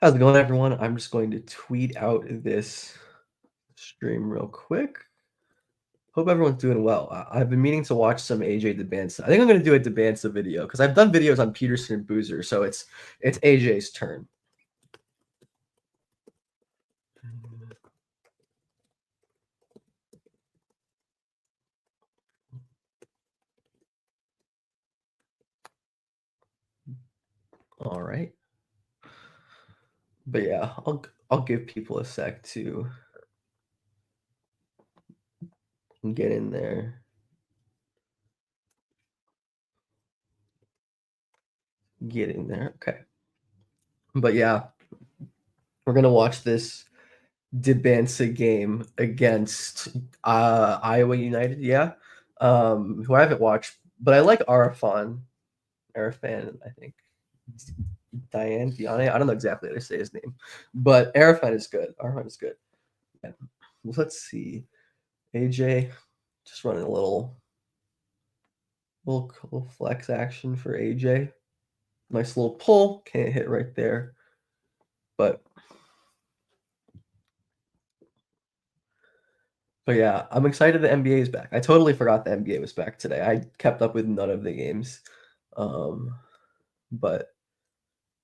How's it going, everyone? I'm just going to tweet out this stream real quick. Hope everyone's doing well. I've been meaning to watch some AJ dybantsa. I think I'm going to do a dybantsa video because I've done videos on Peterson and Boozer, so it's AJ's turn. All right, but yeah, I'll give people a sec to get in there. Get in there, okay. But yeah, we're gonna watch this dybantsa game against Iowa United. Yeah, who I haven't watched, but I like Arafan. Arafan, I think. Diane. I don't know exactly how to say his name, but Arafan is good. Arafan is good. Yeah. Let's see. AJ, just running a little flex action for AJ. Nice little pull. Can't hit right there, but yeah, I'm excited the NBA is back. I totally forgot the NBA was back today. I kept up with none of the games, but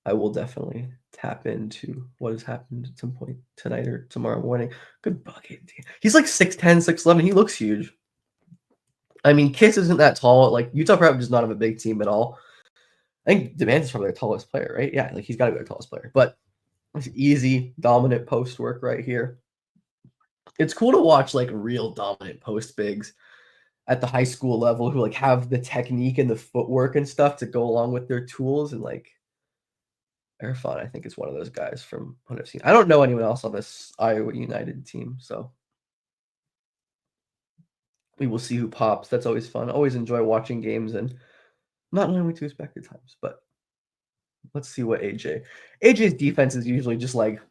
I will definitely tap into what has happened at some point tonight or tomorrow morning. Good bucket. He's like 6'10", 6'11". He looks huge. I mean, Kiss isn't that tall. Like Utah Prep does not have a big team at all. I think Demand is probably their tallest player, right? Yeah, like he's got to be their tallest player. But it's easy, dominant post work right here. It's cool to watch like real dominant post bigs at the high school level who like have the technique and the footwork and stuff to go along with their tools. And like Irfan, I think, is one of those guys from what I've seen. I don't know anyone else on this Iowa United team, so we will see who pops. That's always fun. Always enjoy watching games and not knowing to expect at times. But let's see what AJ's defense is usually just like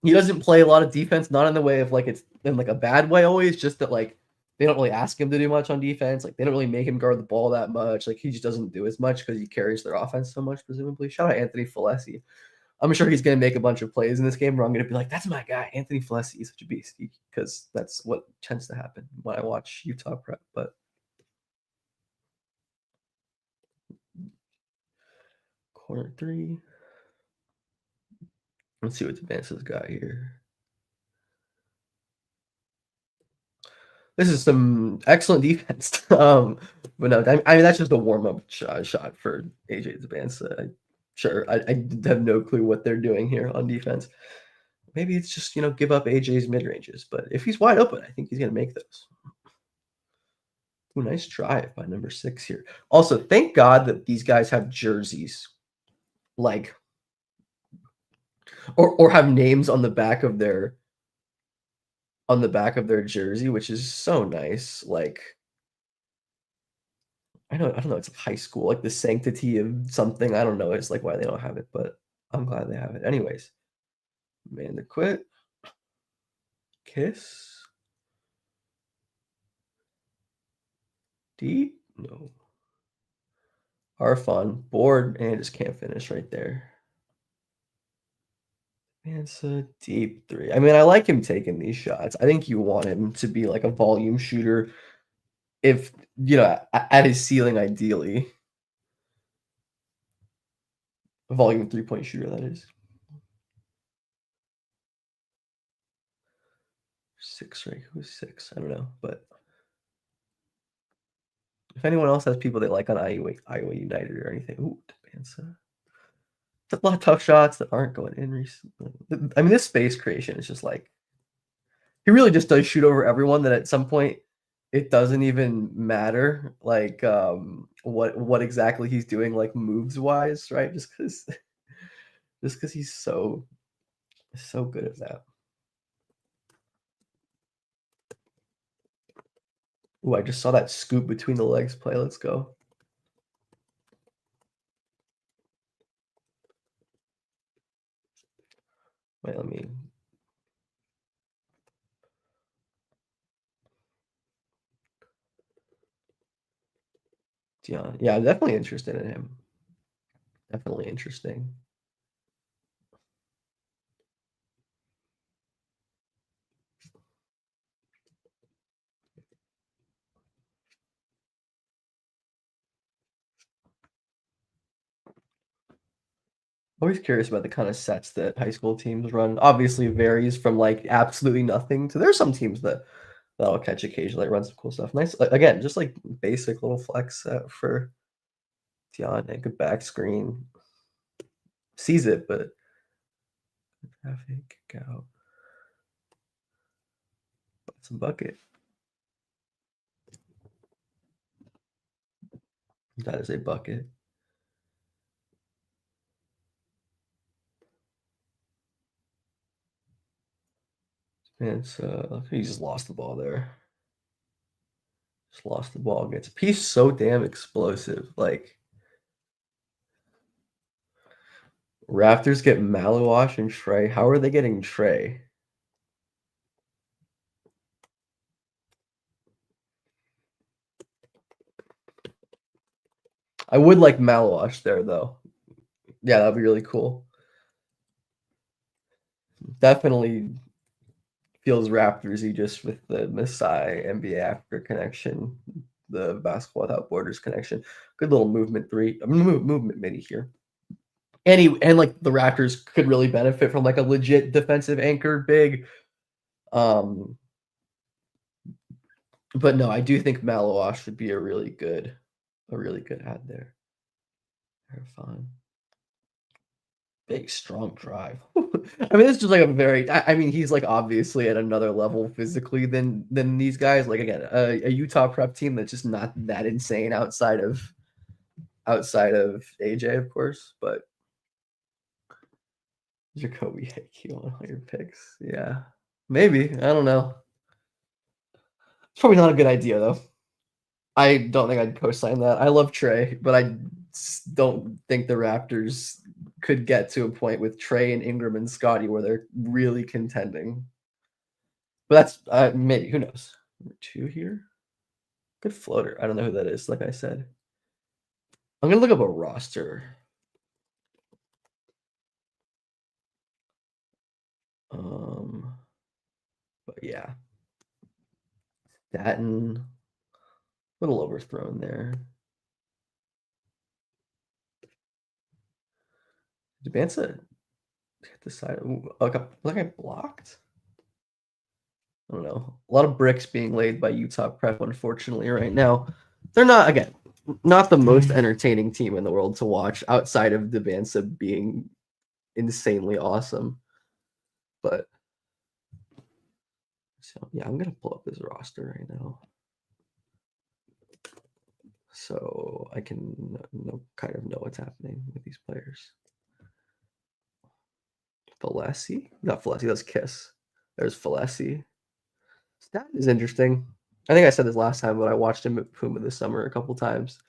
he doesn't play a lot of defense, not in the way of like it's in like a bad way always, just that like they don't really ask him to do much on defense. Like they don't really make him guard the ball that much. Like he just doesn't do as much because he carries their offense so much, presumably. Shout out Anthony Falessi. I'm sure he's going to make a bunch of plays in this game where I'm going to be like, that's my guy. Anthony Falessi is such a beast because that's what tends to happen when I watch Utah Prep. But corner three. Let's see what Advance's got here. This is some excellent defense. But no, I mean that's just a warm up shot for AJ's advance. Sure, I have no clue what they're doing here on defense. Maybe it's just give up AJ's mid ranges, but if he's wide open, I think he's gonna make those. Ooh, nice drive by number 6 here. Also, thank God that these guys have jerseys, like, or have names on the back of their jersey, which is so nice. Like, I don't know. It's like high school, like the sanctity of something. I don't know. It's like why they don't have it, but I'm glad they have it. Anyways, man, to quit. Kiss. Deep. No. Harfun. Bored and just can't finish right there. Man, it's a deep 3. I mean, I like him taking these shots. I think you want him to be like a volume shooter if, at his ceiling, ideally. A volume 3-point shooter, that is. 6, right? Who's 6? I don't know. But if anyone else has people they like on Iowa United or anything, ooh, Dybantsa. A lot of tough shots that aren't going in recently. I mean, this space creation is just like he really just does shoot over everyone. That at some point it doesn't even matter like what exactly he's doing like moves wise, right? Just because he's so good at that. Ooh, I just saw that scoop between the legs play. Let's go. Wait, let me. Yeah, I'm definitely interested in him. Definitely interesting. Always curious about the kind of sets that high school teams run. Obviously, it varies from like absolutely nothing to there's some teams that'll catch occasionally, run some cool stuff. Nice, again, just like basic little flex set for Tiana, good back screen, sees it, but traffic kick out, some bucket. That is a bucket. And so he just lost the ball there. Just lost the ball against. He's so damn explosive. Like Raptors get Malawash and Trey. How are they getting Trey? I would like Malawash there though. Yeah, that'd be really cool. Definitely feels Raptorsy just with the Masai NBA Africa connection, the Basketball Without Borders connection. Good little movement three, movement midi here. And like the Raptors could really benefit from like a legit defensive anchor big. But no, I do think Malawash would be a really good add there. Very fun. Big strong drive. I mean, it's just like a very. I mean, he's like obviously at another level physically than these guys. Like again, a Utah prep team that's just not that insane outside of AJ, of course. But Jacoby IQ on all your picks, yeah, maybe. I don't know. It's probably not a good idea though. I don't think I'd co-sign that. I love Trey, but I don't think the Raptors could get to a point with Trey and Ingram and Scotty where they're really contending. But that's maybe, who knows? Number 2 here. Good floater. I don't know who that is, like I said. I'm gonna look up a roster. But yeah. Staten. A little overthrown there. dybantsa hit the side. Ooh, like I blocked. I don't know. A lot of bricks being laid by Utah Prep, unfortunately, right now. They're not, again, not the most entertaining team in the world to watch outside of dybantsa being insanely awesome. But so yeah, I'm gonna pull up his roster right now, so I can kind of know what's happening with these players. Falesi, not Falesi, that's Kiss. There's Falesi. Stat is interesting. I think I said this last time, but I watched him at Puma this summer a couple times.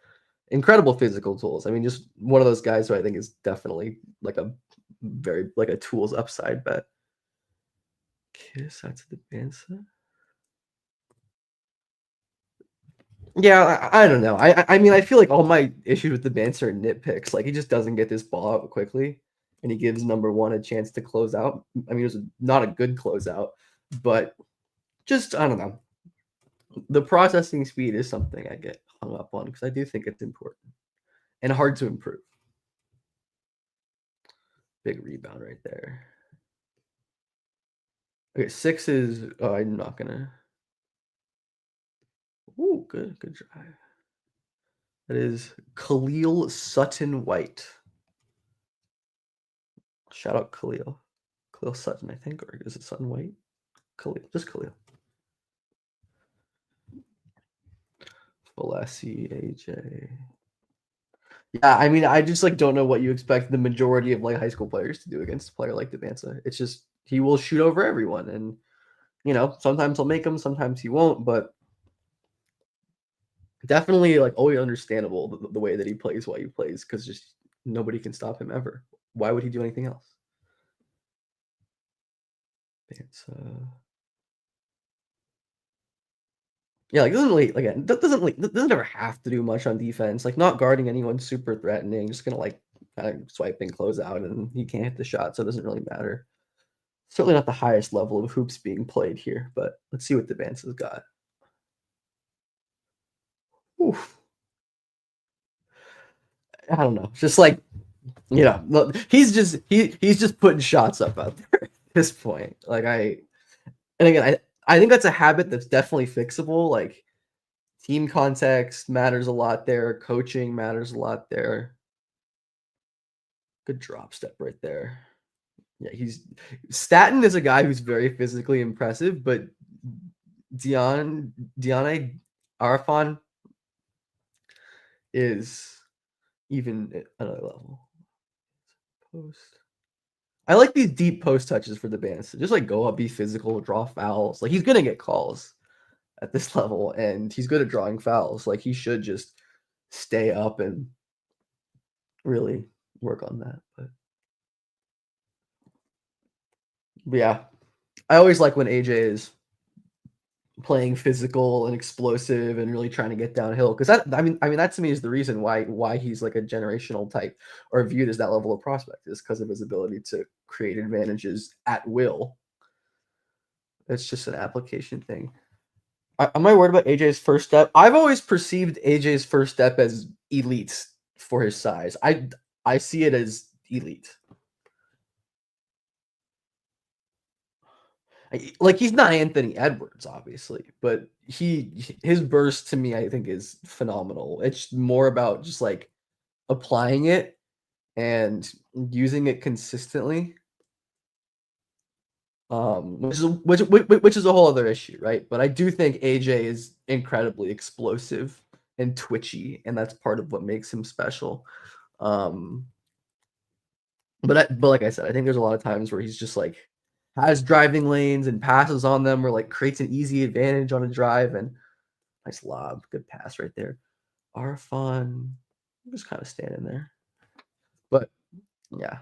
Incredible physical tools. I mean, just one of those guys who I think is definitely like a very like a tools upside bet. Kiss, that's the dybantsa. Yeah, I don't know. I mean, I feel like all my issues with dybantsa are nitpicks. Like he just doesn't get this ball out quickly, and he gives number 1 a chance to close out. I mean, it was not a good closeout, but just I don't know. The processing speed is something I get hung up on because I do think it's important and hard to improve. Big rebound right there. Okay, 6 is. Oh, I'm not gonna. Ooh, good drive. That is Khalil Sutton White. Shout out Khalil. Khalil Sutton, I think, or is it Sutton White? Khalil, just Khalil. Valesi, AJ. Yeah, I mean, I just like don't know what you expect the majority of like high school players to do against a player like dybantsa. It's just he will shoot over everyone, and sometimes he'll make them, sometimes he won't, but definitely like always understandable the way that he plays while he plays because just nobody can stop him ever. Why would he do anything else? Yeah, like doesn't really again doesn't ever have to do much on defense. Like not guarding anyone super threatening, just gonna like kind of swipe and close out, and he can't hit the shot, so it doesn't really matter. Certainly not the highest level of hoops being played here, but let's see what dybantsa's got. Oof. I don't know. Just like You know, look, he's just putting shots up out there at this point. Like and again, I think that's a habit that's definitely fixable. Like team context matters a lot there. Coaching matters a lot there. Good drop step right there. Yeah, Staten is a guy who's very physically impressive, but Diane Arfan is even at another level. Post. I like these deep post touches for the bands. Just like go up, be physical, draw fouls. Like he's gonna get calls at this level, and he's good at drawing fouls. Like he should just stay up and really work on that. But yeah, I always like when AJ is playing physical and explosive and really trying to get downhill because I mean that to me is the reason why he's like a generational type or viewed as that level of prospect is because of his ability to create advantages at will. It's just an application thing. Am I worried about AJ's first step? I've always perceived AJ's first step as elite for his size. I see it as elite. Like he's not Anthony Edwards, obviously, but his burst to me, I think, is phenomenal. It's more about just like applying it and using it consistently. Which is a whole other issue, right? But I do think AJ is incredibly explosive and twitchy, and that's part of what makes him special. Um, but like I said, I think there's a lot of times where he's just like has driving lanes and passes on them, or like creates an easy advantage on a drive and nice lob, good pass right there. Arfon, just kind of standing there, but yeah.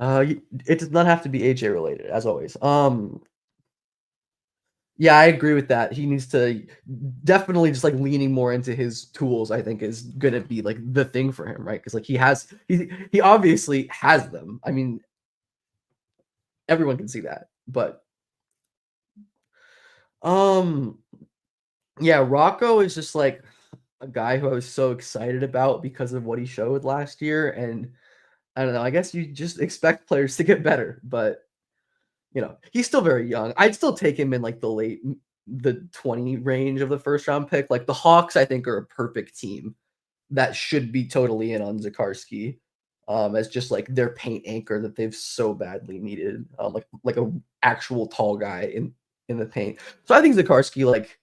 It does not have to be AJ related, as always. Yeah, I agree with that. He needs to definitely just like leaning more into his tools, I think is gonna be like the thing for him, right? Because like he obviously has them. I mean, everyone can see that. But um yeah, Rocco is just like a guy who I was so excited about because of what he showed last year. And I don't know, I guess you just expect players to get better, but he's still very young. I'd still take him in like the 20 range of the first round pick. Like the Hawks, I think, are a perfect team that should be totally in on Zakarski, as just like their paint anchor that they've so badly needed. Like a actual tall guy in the paint. So I think Zakarski, like,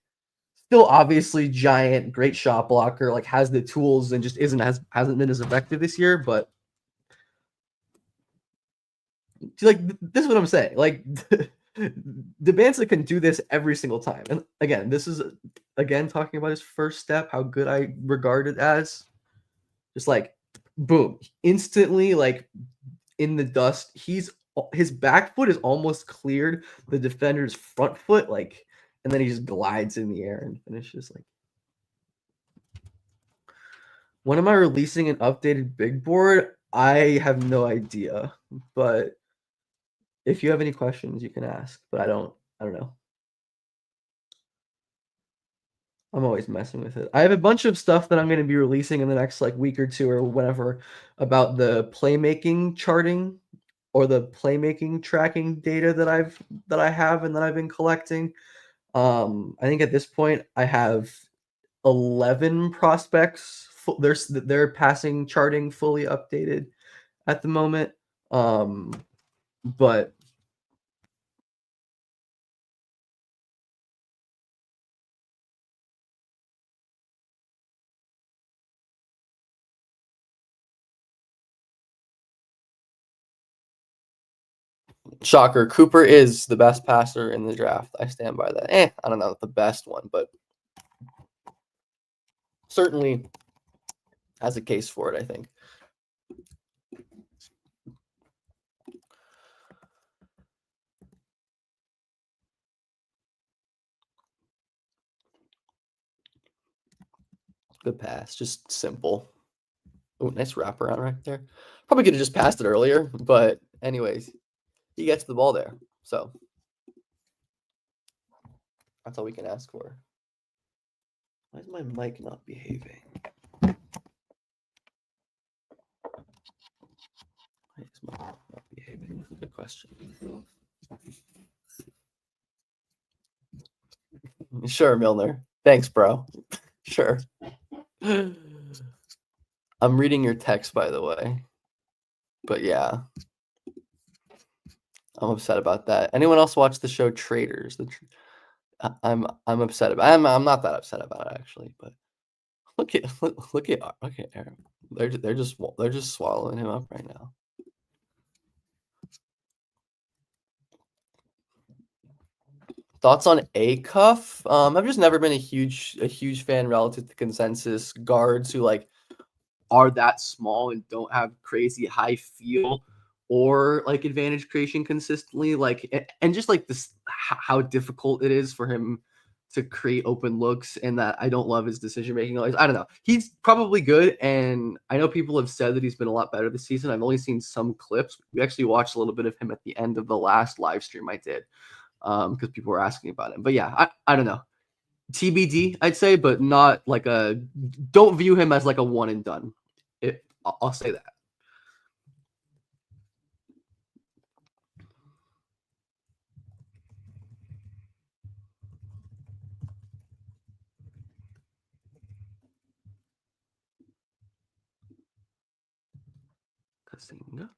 still obviously giant, great shot blocker, like has the tools and just hasn't been as effective this year, but like this is what I'm saying. Like dybantsa can do this every single time. And again, this is again talking about his first step, how good I regard it as. Just like boom, instantly like in the dust. His back foot is almost cleared the defender's front foot, like, and then he just glides in the air and finishes. Like, when am I releasing an updated big board? I have no idea, but if you have any questions, you can ask. But I don't know. I'm always messing with it. I have a bunch of stuff that I'm going to be releasing in the next like week or two or whatever about the playmaking charting or the playmaking tracking data that I have and that I've been collecting. I think at this point I have 11 prospects. Their passing charting fully updated at the moment. But shocker, Cooper is the best passer in the draft. I stand by that. I don't know the best one, but certainly has a case for it, I think. Good pass, just simple. Oh, nice wraparound right there. Probably could have just passed it earlier, but anyways, he gets the ball there. So that's all we can ask for. Why is my mic not behaving? Good question. Sure, Milner. Thanks, bro. Sure. I'm reading your text, by the way. But yeah, I'm upset about that. Anyone else watch the show Traitors? I'm upset about. I'm not that upset about it actually, but look at Aaron. They're just swallowing him up right now. Thoughts on A Cuff? I've just never been a huge fan relative to consensus guards who like are that small and don't have crazy high feel or like advantage creation consistently. Like and just like this how difficult it is for him to create open looks, and that I don't love his decision making. I don't know. He's probably good, and I know people have said that he's been a lot better this season. I've only seen some clips. We actually watched a little bit of him at the end of the last live stream I did. Because people were asking about him. But yeah, I don't know. TBD, I'd say, but not like a. Don't view him as like a one and done. I'll say that. Kazinga.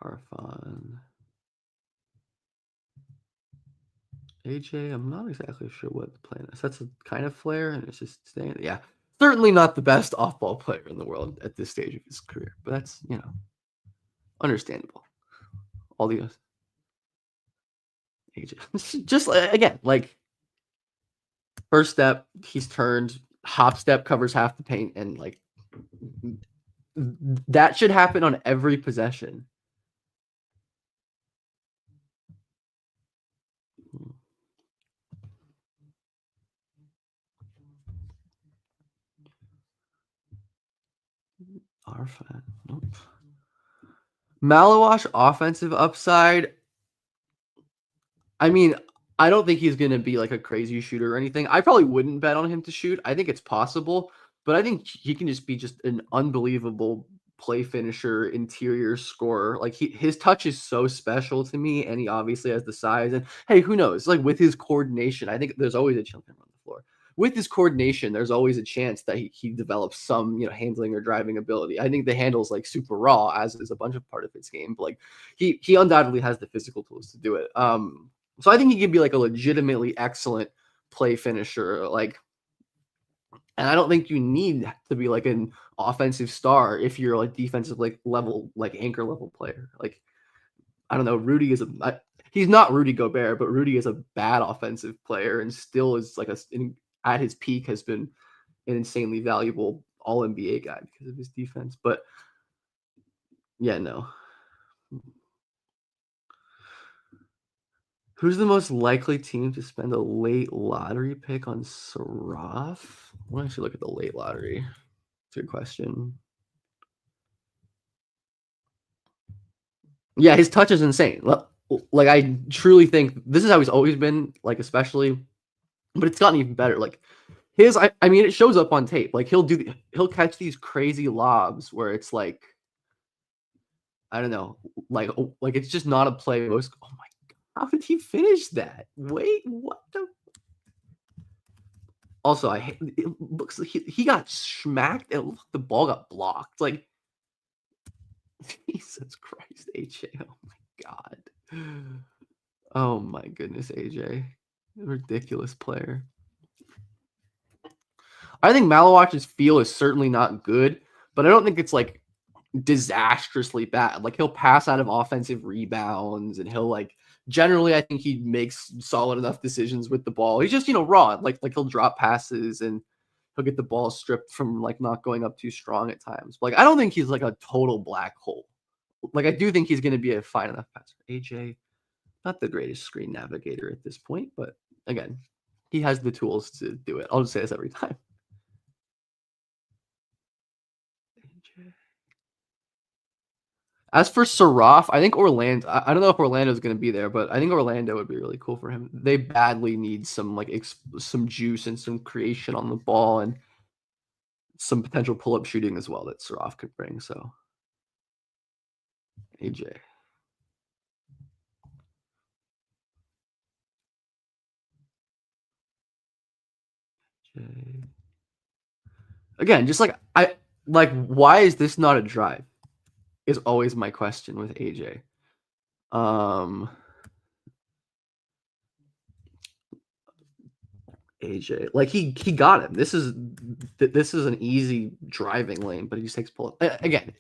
Harfan. AJ, I'm not exactly sure what the plan is. That's a kind of flare, and it's just staying. Yeah, certainly not the best off-ball player in the world at this stage of his career, but that's understandable. All the AJ, just again, like first step, he's turned. Hop step covers half the paint, and like that should happen on every possession. Arfan. Nope. Malawash offensive upside. I mean, I don't think he's going to be like a crazy shooter or anything. I probably wouldn't bet on him to shoot. I think it's possible, but I think he can just be just an unbelievable play finisher, interior scorer. Like his touch is so special to me, and he obviously has the size. And hey, who knows? Like with his coordination, I think there's always a chance on the floor. With his coordination, there's always a chance that he develops some handling or driving ability. I think the handle's like super raw, as is a bunch of part of his game. But like he undoubtedly has the physical tools to do it. So I think he could be like a legitimately excellent play finisher. Like, and I don't think you need to be like an offensive star if you're like defensive level, like anchor level player. Like, I don't know. Rudy is he's not Rudy Gobert, but Rudy is a bad offensive player and still is like at his peak has been an insanely valuable All NBA guy because of his defense. But yeah, no. Who's the most likely team to spend a late lottery pick on Saraf? Why don't you look at the late lottery? It's a good question. Yeah, his touch is insane. Like I truly think this is how he's always been, like especially, but it's gotten even better. Like I mean, it shows up on tape. Like he'll catch these crazy lobs where it's like, I don't know, like it's just not a play. Oh my God, how did he finish that? Wait, what the? Also, it looks like he got smacked and the ball got blocked. Like, Jesus Christ, AJ. Oh my God. Oh my goodness, AJ. Ridiculous player. I think Malawach's feel is certainly not good, but I don't think it's like disastrously bad. Like he'll pass out of offensive rebounds and he'll like generally I think he makes solid enough decisions with the ball. He's just, raw. Like he'll drop passes and he'll get the ball stripped from like not going up too strong at times. But, like I don't think he's like a total black hole. Like I do think he's going to be a fine enough passer. AJ, not the greatest screen navigator at this point, but again, he has the tools to do it. I'll just say this every time. AJ. As for Saraf, I think Orlando. I don't know if Orlando's going to be there, but I think Orlando would be really cool for him. They badly need some some juice and some creation on the ball, and some potential pull-up shooting as well that Saraf could bring. So AJ. Again, just like why is this not a drive? Is always my question with AJ. AJ, like he got him. This is an easy driving lane, but he just takes pull up. Again,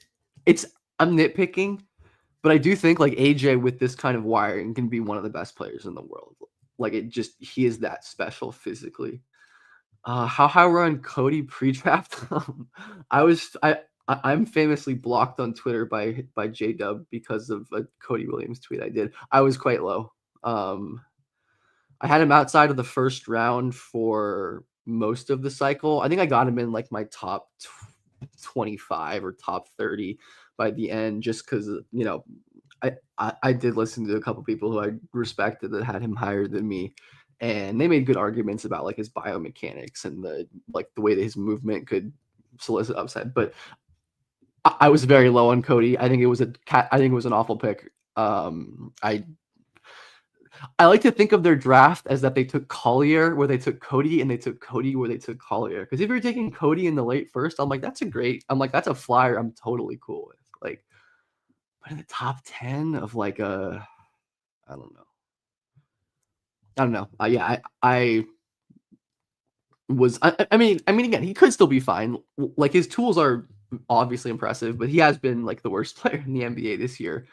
I'm nitpicking, but I do think like AJ with this kind of wiring can be one of the best players in the world. Like he is that special physically. How high we're on Cody pre-draft? I'm famously blocked on Twitter by J Dub because of a Cody Williams tweet I did. I was quite low. I had him outside of the first round for most of the cycle. I think I got him in like my top 25 or top 30 by the end, just because I did listen to a couple people who I respected that had him higher than me, and they made good arguments about like his biomechanics and the way that his movement could solicit upside. But I was very low on Cody. I think it was an awful pick. I like to think of their draft as that they took Collier where they took Cody, and they took Cody where they took Collier. Because if you're taking Cody in the late first, I'm like, that's a flyer I'm totally cool with. Like, but in the top 10 of like I don't know. Yeah, I mean, again, he could still be fine. Like his tools are obviously impressive, but he has been like the worst player in the NBA this year,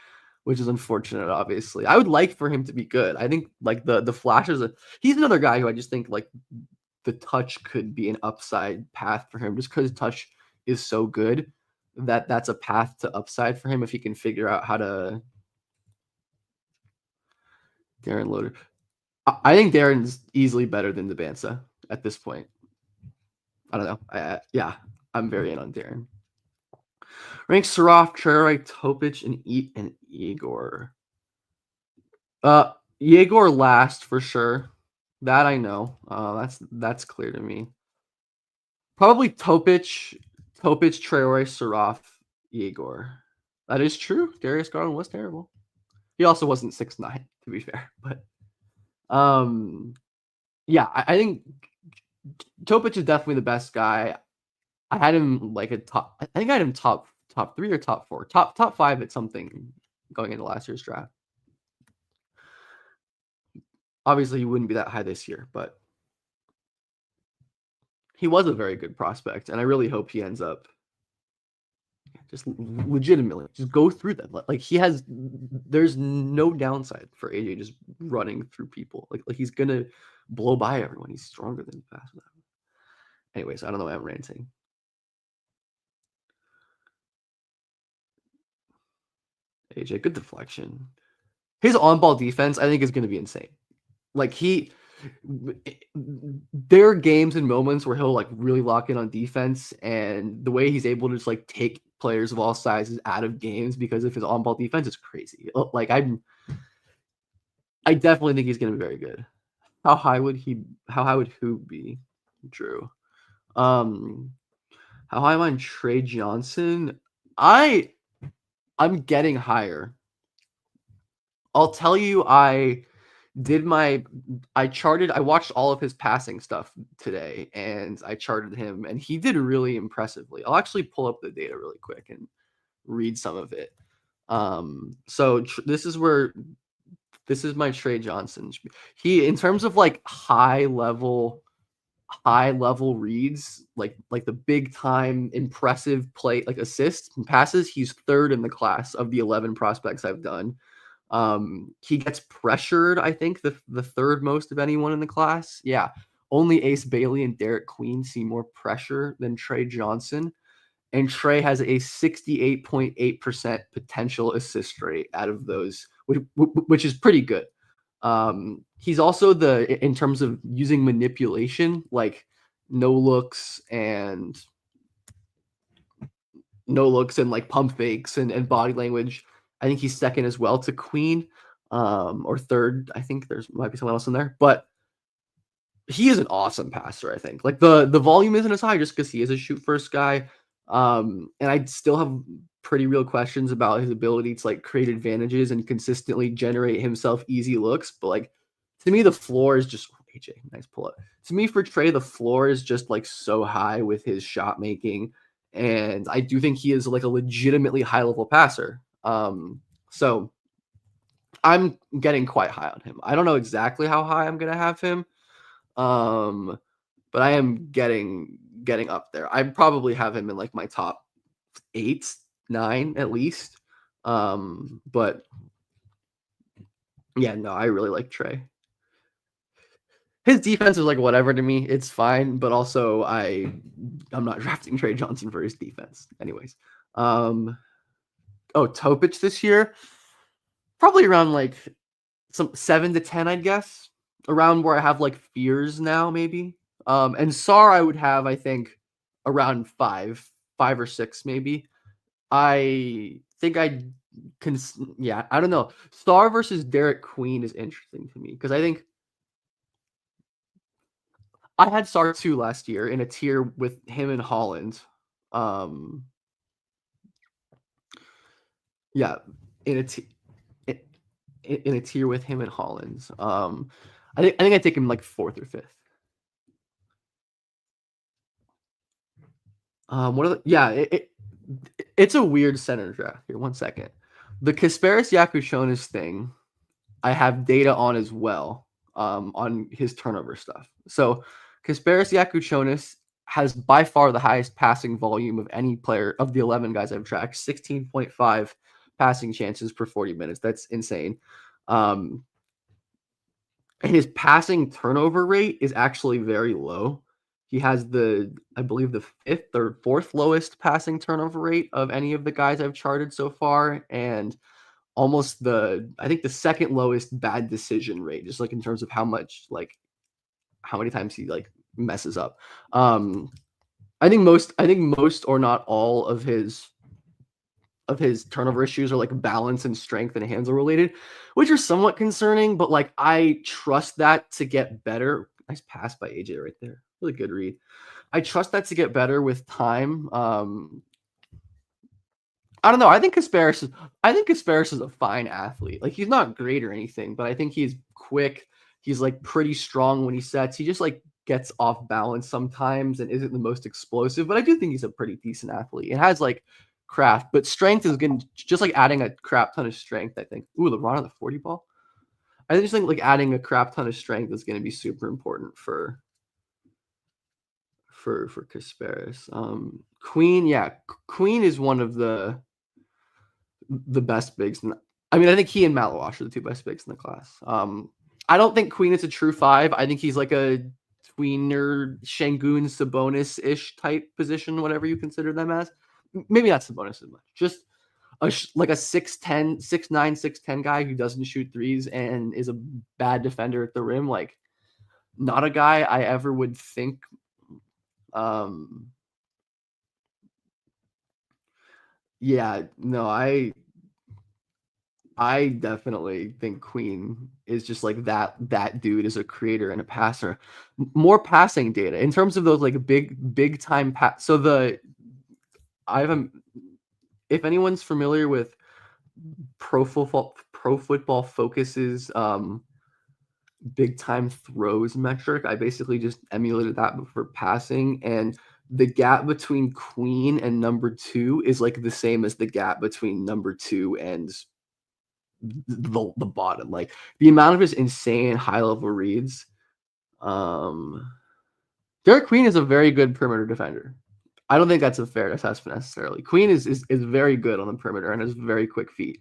which is unfortunate. Obviously, I would like for him to be good. I think like the flashes. He's another guy who I just think like the touch could be an upside path for him, just because touch is so good that that's a path to upside for him if he can figure out how to. Darren Loader. I think Darren's easily better than dybantsa at this point. I don't know. Yeah, I'm very in on Darren. Rank Saraf, Traore, Topic, and Igor. Igor last for sure. That I know. That's clear to me. Probably Topic, Traore, Saraf, Igor. That is true. Darius Garland was terrible. He also wasn't 6'9", to be fair. But yeah, I think Topic is definitely the best guy. I had him like I think I had him top 3 or top 4, top 5 at something going into last year's draft. Obviously, he wouldn't be that high this year, but he was a very good prospect, and I really hope he ends up just legitimately just go through them. Like there's no downside for AJ just running through people. Like he's gonna blow by everyone. He's stronger than fast. Anyways, I don't know why I'm ranting. AJ, good deflection. His on-ball defense, I think, is going to be insane. Like there are games and moments where he'll like really lock in on defense, and the way he's able to just like take players of all sizes out of games because of his on-ball defense is crazy. Like I definitely think he's going to be very good. How high would who be? Drew. How high am I on Trey Johnson? I'm getting higher. I'll tell you, I watched all of his passing stuff today, and I charted him, and he did really impressively. I'll actually pull up the data really quick and read some of it. So this is my Trey Johnson. He, in terms of like high level reads, like the big time impressive play, like assists and passes, he's third in the class of the 11 prospects I've done. He gets pressured, I think, the third most of anyone in the class. Yeah. Only Ace Bailey and Derek Queen see more pressure than Trey Johnson. And Trey has a 68.8% potential assist rate out of those, which is pretty good. He's also in terms of using manipulation, like no looks and like pump fakes and body language, I think he's second as well to Queen, or third. I think might be someone else in there, but he is an awesome passer, I think. Like, the volume isn't as high just because he is a shoot first guy, and I still have pretty real questions about his ability to, like, create advantages and consistently generate himself easy looks, but, like, to me, the floor is just AJ, nice pull up. To me, for Trey, the floor is just, like, so high with his shot making, and I do think he is, like, a legitimately high level passer. So I'm getting quite high on him. I don't know exactly how high I'm gonna have him, um, but I am getting up there. I probably have him in like my top 8, 9 at least. But yeah, no, I really like Trey. His defense is like whatever to me. It's fine, but also I'm not drafting Trey Johnson for his defense. Anyways. Topic this year, probably around like some 7 to 10, I'd guess. Around where I have like fears now, maybe. And Sar I would have, I think, around 5 or 6 maybe. I think I can, yeah, I don't know. Sar versus Derek Queen is interesting to me because I think I had Sar 2 last year in a tier with him and Holland. Um, yeah, in a t- in a tier with him and Holland. I think I take him like 4th or 5th. What are the, yeah, it's a weird center draft here. 1 second. The Kasparis Yakushonis thing, I have data on as well, on his turnover stuff. So Kasparis Yakushonis has by far the highest passing volume of any player of the 11 guys I've tracked, 16.5 passing chances per 40 minutes. That's insane. And his passing turnover rate is actually very low. He has I believe the 5th or 4th lowest passing turnover rate of any of the guys I've charted so far, and almost I think the 2nd lowest bad decision rate, just like in terms of how many times he like messes up. I think most or not all of his turnover issues are like balance and strength and handle related, which are somewhat concerning, but like I trust that to get better. Nice pass by AJ right there. Really good read. I trust that to get better with time. I don't know. I think Kasparis is a fine athlete. Like, he's not great or anything, but I think he's quick. He's like pretty strong when he sets. He just like gets off balance sometimes and isn't the most explosive, but I do think he's a pretty decent athlete. It has like craft, but strength is going to just like adding a crap ton of strength, I think. Ooh, LeBron on the 40 ball. I just think like adding a crap ton of strength is going to be super important for Kasparis. Queen, yeah, Queen is one of the best bigs. I mean, I think he and Malawash are the 2 best bigs in the class. I don't think Queen is a true 5. I think he's like a tweener, Şengün, Sabonis-ish type position, whatever you consider them as. Maybe not Sabonis as much. Just like a 6'10", 6'9", 6'10" guy who doesn't shoot threes and is a bad defender at the rim. Like, not a guy I ever would think. Yeah, no, I definitely think Queen is just like that dude is a creator and a passer. More passing data in terms of those like big time pass. So I have a, if anyone's familiar with Pro Football Focus's big time throws metric, I basically just emulated that for passing, and the gap between Queen and number 2 is like the same as the gap between number 2 and the bottom. Like, the amount of his insane high level reads. Derek Queen is a very good perimeter defender. I don't think that's a fair assessment necessarily. Queen is very good on the perimeter and has very quick feet.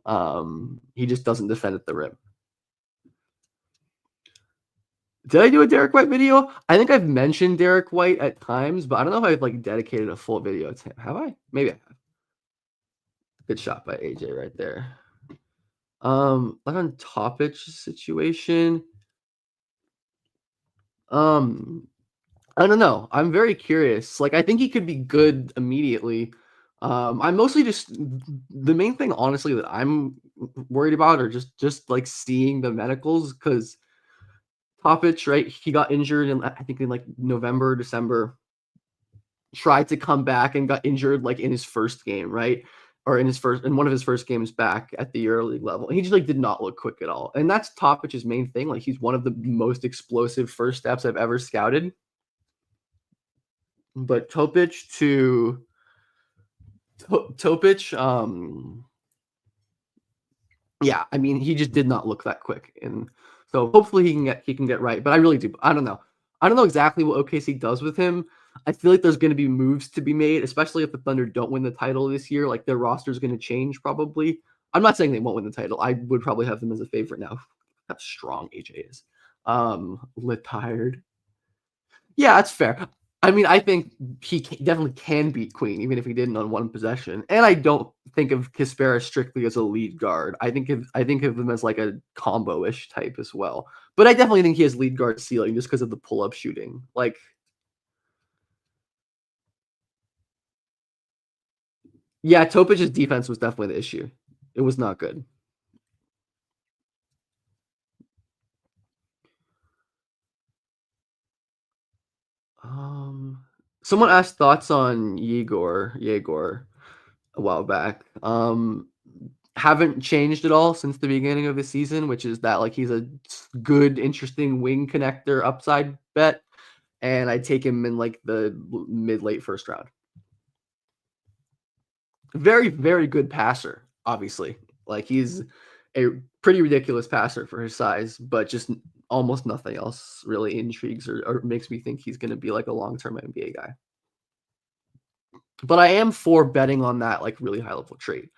He just doesn't defend at the rim. Did I do a Derek White video? I think I've mentioned Derek White at times, but I don't know if I've like dedicated a full video to him. Have I? Maybe I have. Good shot by AJ right there. Like on Topic situation. I don't know. I'm very curious. Like, I think he could be good immediately. I'm mostly just the main thing, honestly, that I'm worried about are just like seeing the medicals, because Topic, right? He got injured in I think in like November, December. Tried to come back and got injured like in his first game, right? Or in one of his first games back at the EuroLeague level. And he just like did not look quick at all. And that's Topic's main thing. Like he's one of the most explosive first steps I've ever scouted. But Topic, yeah, I mean, he just did not look that quick, and so hopefully he can get right. But I really do. I don't know. I don't know exactly what OKC does with him. I feel like there's going to be moves to be made, especially if the Thunder don't win the title this year. Like their roster is going to change probably. I'm not saying they won't win the title. I would probably have them as a favorite now. How strong AJ is. Retired. Yeah, that's fair. I mean, I think definitely can beat Queen, even if he didn't on one possession. And I don't think of Kispera strictly as a lead guard. I think of him as like a combo-ish type as well. But I definitely think he has lead guard ceiling just because of the pull-up shooting. Like, yeah, Topic's defense was definitely the issue. It was not good. Um, Someone asked thoughts on Yegor a while back. Haven't changed at all since the beginning of the season, which is that like he's a good, interesting wing connector upside bet, and I take him in like the mid late first round. Very, very good passer, obviously. Like he's a pretty ridiculous passer for his size, but just almost nothing else really intrigues or makes me think he's going to be like a long term NBA guy. But I am for betting on that like really high level trade,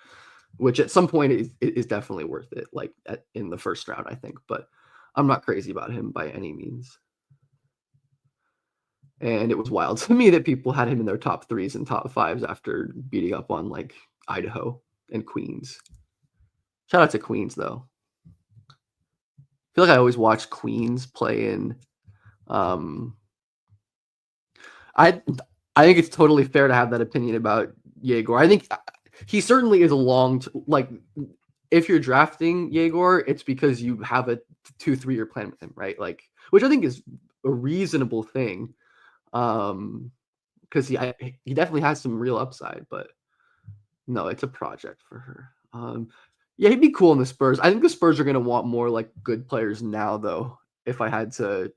which at some point is definitely worth it, like in the first round, I think. But I'm not crazy about him by any means. And it was wild to me that people had him in their top threes and top fives after beating up on like Idaho and Queens. Shout out to Queens though. I feel like I always watch Queens play in. Um, I I think it's totally fair to have that opinion about Yegor. I think he certainly is a like if you're drafting Yegor, it's because you have a 2-3 year plan with him, right? Like, which I think is a reasonable thing. Because he definitely has some real upside, but no, it's a project for her. Yeah, he'd be cool in the Spurs. I think the Spurs are going to want more like good players now, though. If I had to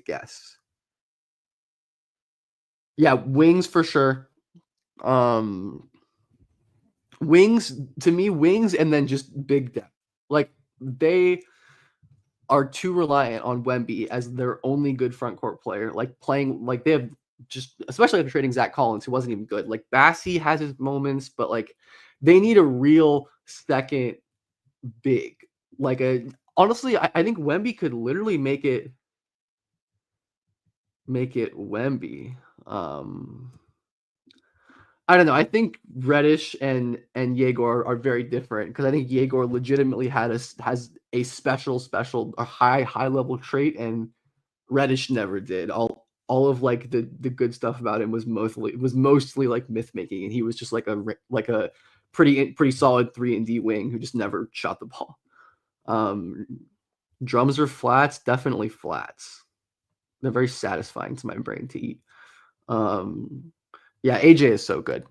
guess, yeah, wings for sure. Wings to me, wings, and then just big depth. Like they are too reliant on Wemby as their only good front court player. Like playing, like they have just, especially after trading Zach Collins, who wasn't even good. Like Bassey has his moments, but like they need a real second big. Like honestly, I think Wemby could literally make it Wemby. I don't know. I think Reddish and Yegor are very different because I think Yegor legitimately has a special a high level trait, and Reddish never did. All of like the good stuff about him was mostly like myth making, and he was just like a pretty solid 3-and-D wing who just never shot the ball. Drums or flats, definitely flats. They're very satisfying to my brain to eat. Yeah, AJ is so good.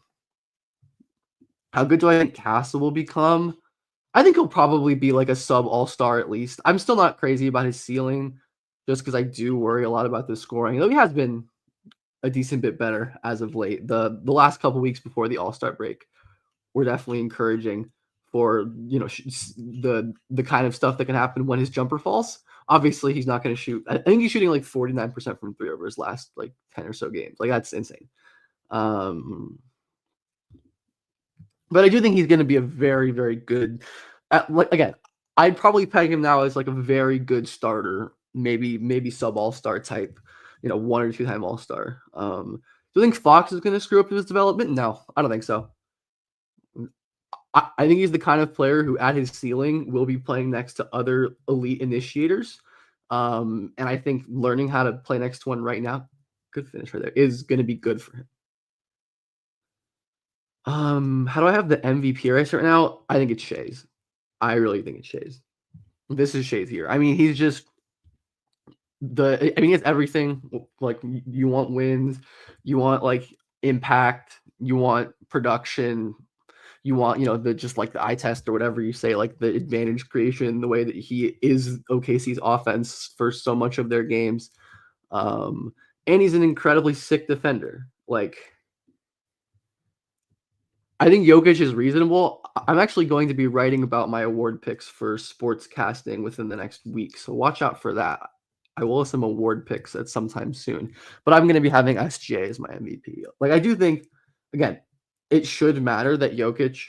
How good do I think Castle will become? I think he'll probably be like a sub all-star at least. I'm still not crazy about his ceiling just because I do worry a lot about the scoring. Though he has been a decent bit better as of late. The last couple weeks before the All-Star break were definitely encouraging for, you know, the kind of stuff that can happen when his jumper falls. Obviously, he's not going to shoot. I think he's shooting like 49% from three over his last like 10 or so games. Like that's insane. But I do think he's going to be a very, very good. Like again, I'd probably peg him now as like a very good starter, maybe sub all star type, you know, 1 or 2 time all star. Do you think Fox is going to screw up his development? No, I don't think so. I think he's the kind of player who, at his ceiling, will be playing next to other elite initiators. And I think learning how to play next to one right now, good finish right there, is going to be good for him. How do I have the MVP race right now? I think it's Shay's. I really think it's Shay's. This is Shay's year. I mean, he's just I mean, it's everything. Like you want wins, you want like impact, you want production, you want the just like the eye test or whatever you say, like the advantage creation, the way that he is OKC's offense for so much of their games. Um, and he's an incredibly sick defender. Like I think Jokic is reasonable. I'm actually going to be writing about my award picks for sports casting within the next week, so watch out for that. I will have some award picks at some time soon, but I'm going to be having SGA as my MVP. Like I do think, again, it should matter that Jokic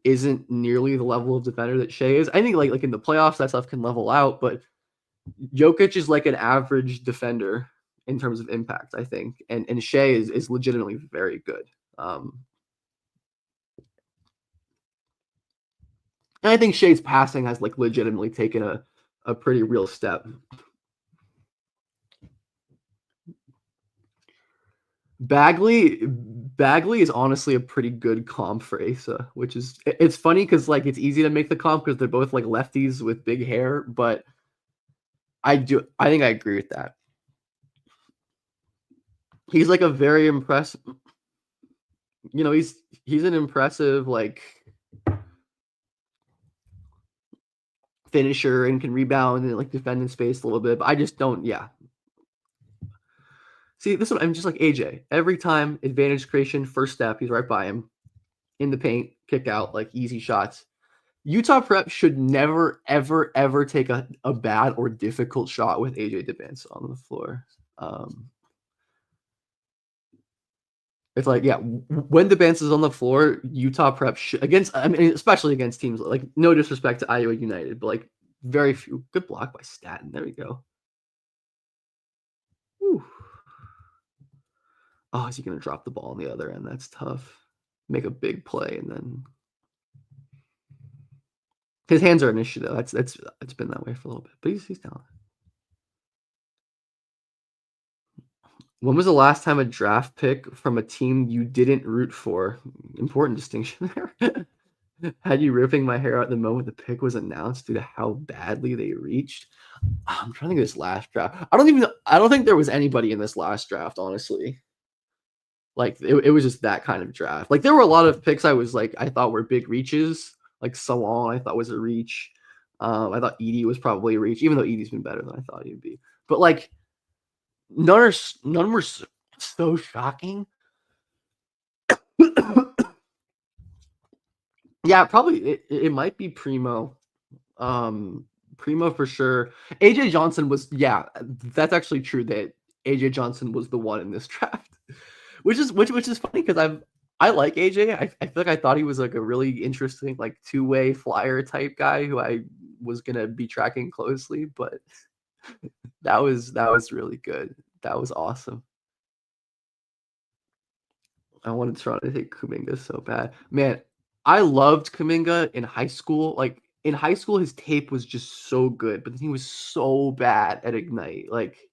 isn't nearly the level of defender that Shea is. I think like in the playoffs that stuff can level out, but Jokic is like an average defender in terms of impact, I think, and Shea is legitimately very good. And I think Shea's passing has like legitimately taken a pretty real step. Bagley is honestly a pretty good comp for Asa, which is it's funny because like it's easy to make the comp because they're both like lefties with big hair, but I think I agree with that. He's like a very impressive, he's an impressive like finisher and can rebound and like defend in space a little bit, but I just don't. Yeah, see, this one I'm just like AJ. Every time advantage creation, first step, he's right by him in the paint, kick out, like easy shots. Utah Prep should never, ever, ever take a bad or difficult shot with AJ dybantsa on the floor. It's like, yeah, when dybantsa is on the floor, Utah Prep should, I mean, especially against teams like, no disrespect to Iowa United, but like very few. Good block by Staten. There we go. Whew. Oh, is he going to drop the ball on the other end? That's tough. Make a big play and then his hands are an issue though. It's been that way for a little bit, but he's down. When was the last time a draft pick from a team you didn't root for? Important distinction there. Had you ripping my hair out the moment the pick was announced due to how badly they reached? I'm trying to think of this last draft. I don't think there was anybody in this last draft, honestly. Like it was just that kind of draft. Like there were a lot of picks I thought were big reaches. Like Salon, I thought was a reach. I thought Edie was probably a reach, even though Edie's been better than I thought he'd be. But like none were so shocking. Yeah, probably it might be Primo. Primo for sure. AJ Johnson was, yeah, that's actually true that AJ Johnson was the one in this draft. Which is funny because I like AJ. I feel like I thought he was like a really interesting like two-way flyer type guy who I was gonna be tracking closely, but that was really good. That was awesome. I wanted Toronto to take Kuminga so bad. Man, I loved Kuminga in high school. Like in high school, his tape was just so good, but then he was so bad at Ignite. Like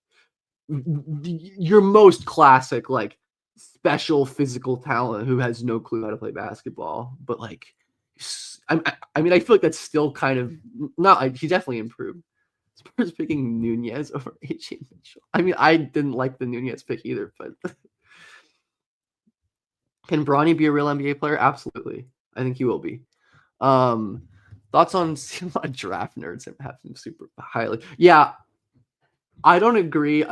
your most classic, like special physical talent who has no clue how to play basketball. But like, I mean, I feel like that's still kind of not. Like, he definitely improved. Spurs picking Nunez over AJ Mitchell. I mean, I didn't like the Nunez pick either, but can Bronny be a real NBA player? Absolutely. I think he will be. Thoughts on a lot of draft nerds have him super highly. Yeah, I don't agree.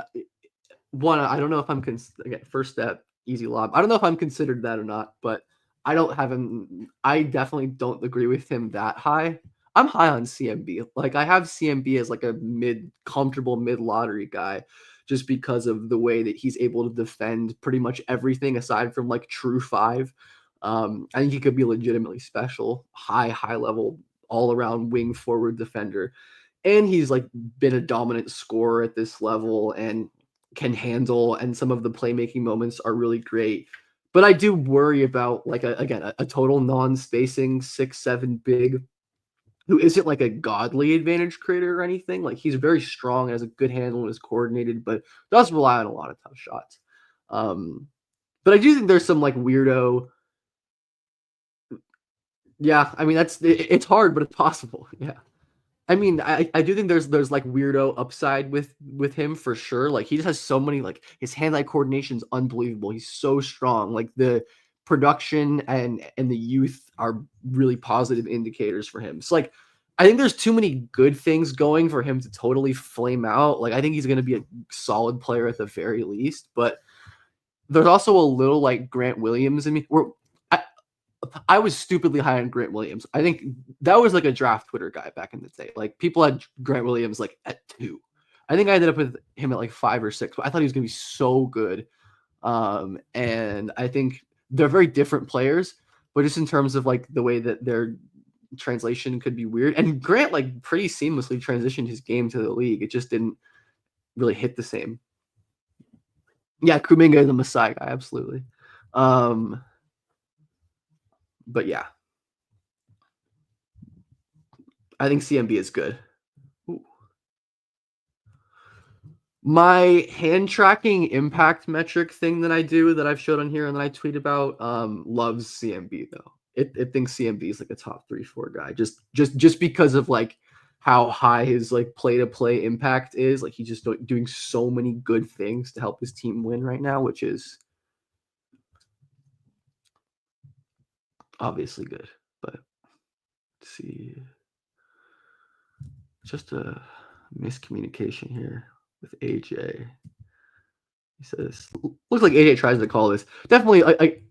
One, I don't know if I'm again, first step, easy lob. I don't know if I'm considered that or not, but I don't have him. I definitely don't agree with him that high. I'm high on CMB. Like I have CMB as like a comfortable mid lottery guy, just because of the way that he's able to defend pretty much everything aside from like true five. I think he could be legitimately special, high level, all around wing forward defender, and he's like been a dominant scorer at this level and can handle, and some of the playmaking moments are really great. But I do worry about like a total non-spacing 6'7" big who isn't like a godly advantage creator or anything. Like he's very strong, has a good handle, and is coordinated, but does rely on a lot of tough shots. But I do think there's some like weirdo. Yeah, I mean it's hard, but it's possible. Yeah. I mean, I do think there's like weirdo upside with him for sure. Like he just has so many like his hand-eye coordination is unbelievable. He's so strong. Like the production and the youth are really positive indicators for him. So like I think there's too many good things going for him to totally flame out. Like I think he's going to be a solid player at the very least, but there's also a little like Grant Williams. I mean, I was stupidly high on Grant Williams. I think that was like a draft Twitter guy back in the day. Like people had Grant Williams like at 2. I think I ended up with him at like 5 or 6, but I thought he was gonna be so good. And I think they're very different players, but just in terms of like the way that their translation could be weird. And Grant like pretty seamlessly transitioned his game to the league. It just didn't really hit the same. Yeah, Kuminga is a Messiah guy, absolutely. But yeah, I think CMB is good. Ooh. My hand tracking impact metric thing that I do that I've showed on here and that I tweet about loves CMB though. It thinks CMB is like a top 3-4 guy just because of like how high his like play to play impact is. Like he's just doing so many good things to help his team win right now, which is obviously good. But let's see, just a miscommunication here with AJ. He says, looks like AJ tries to call this. Definitely,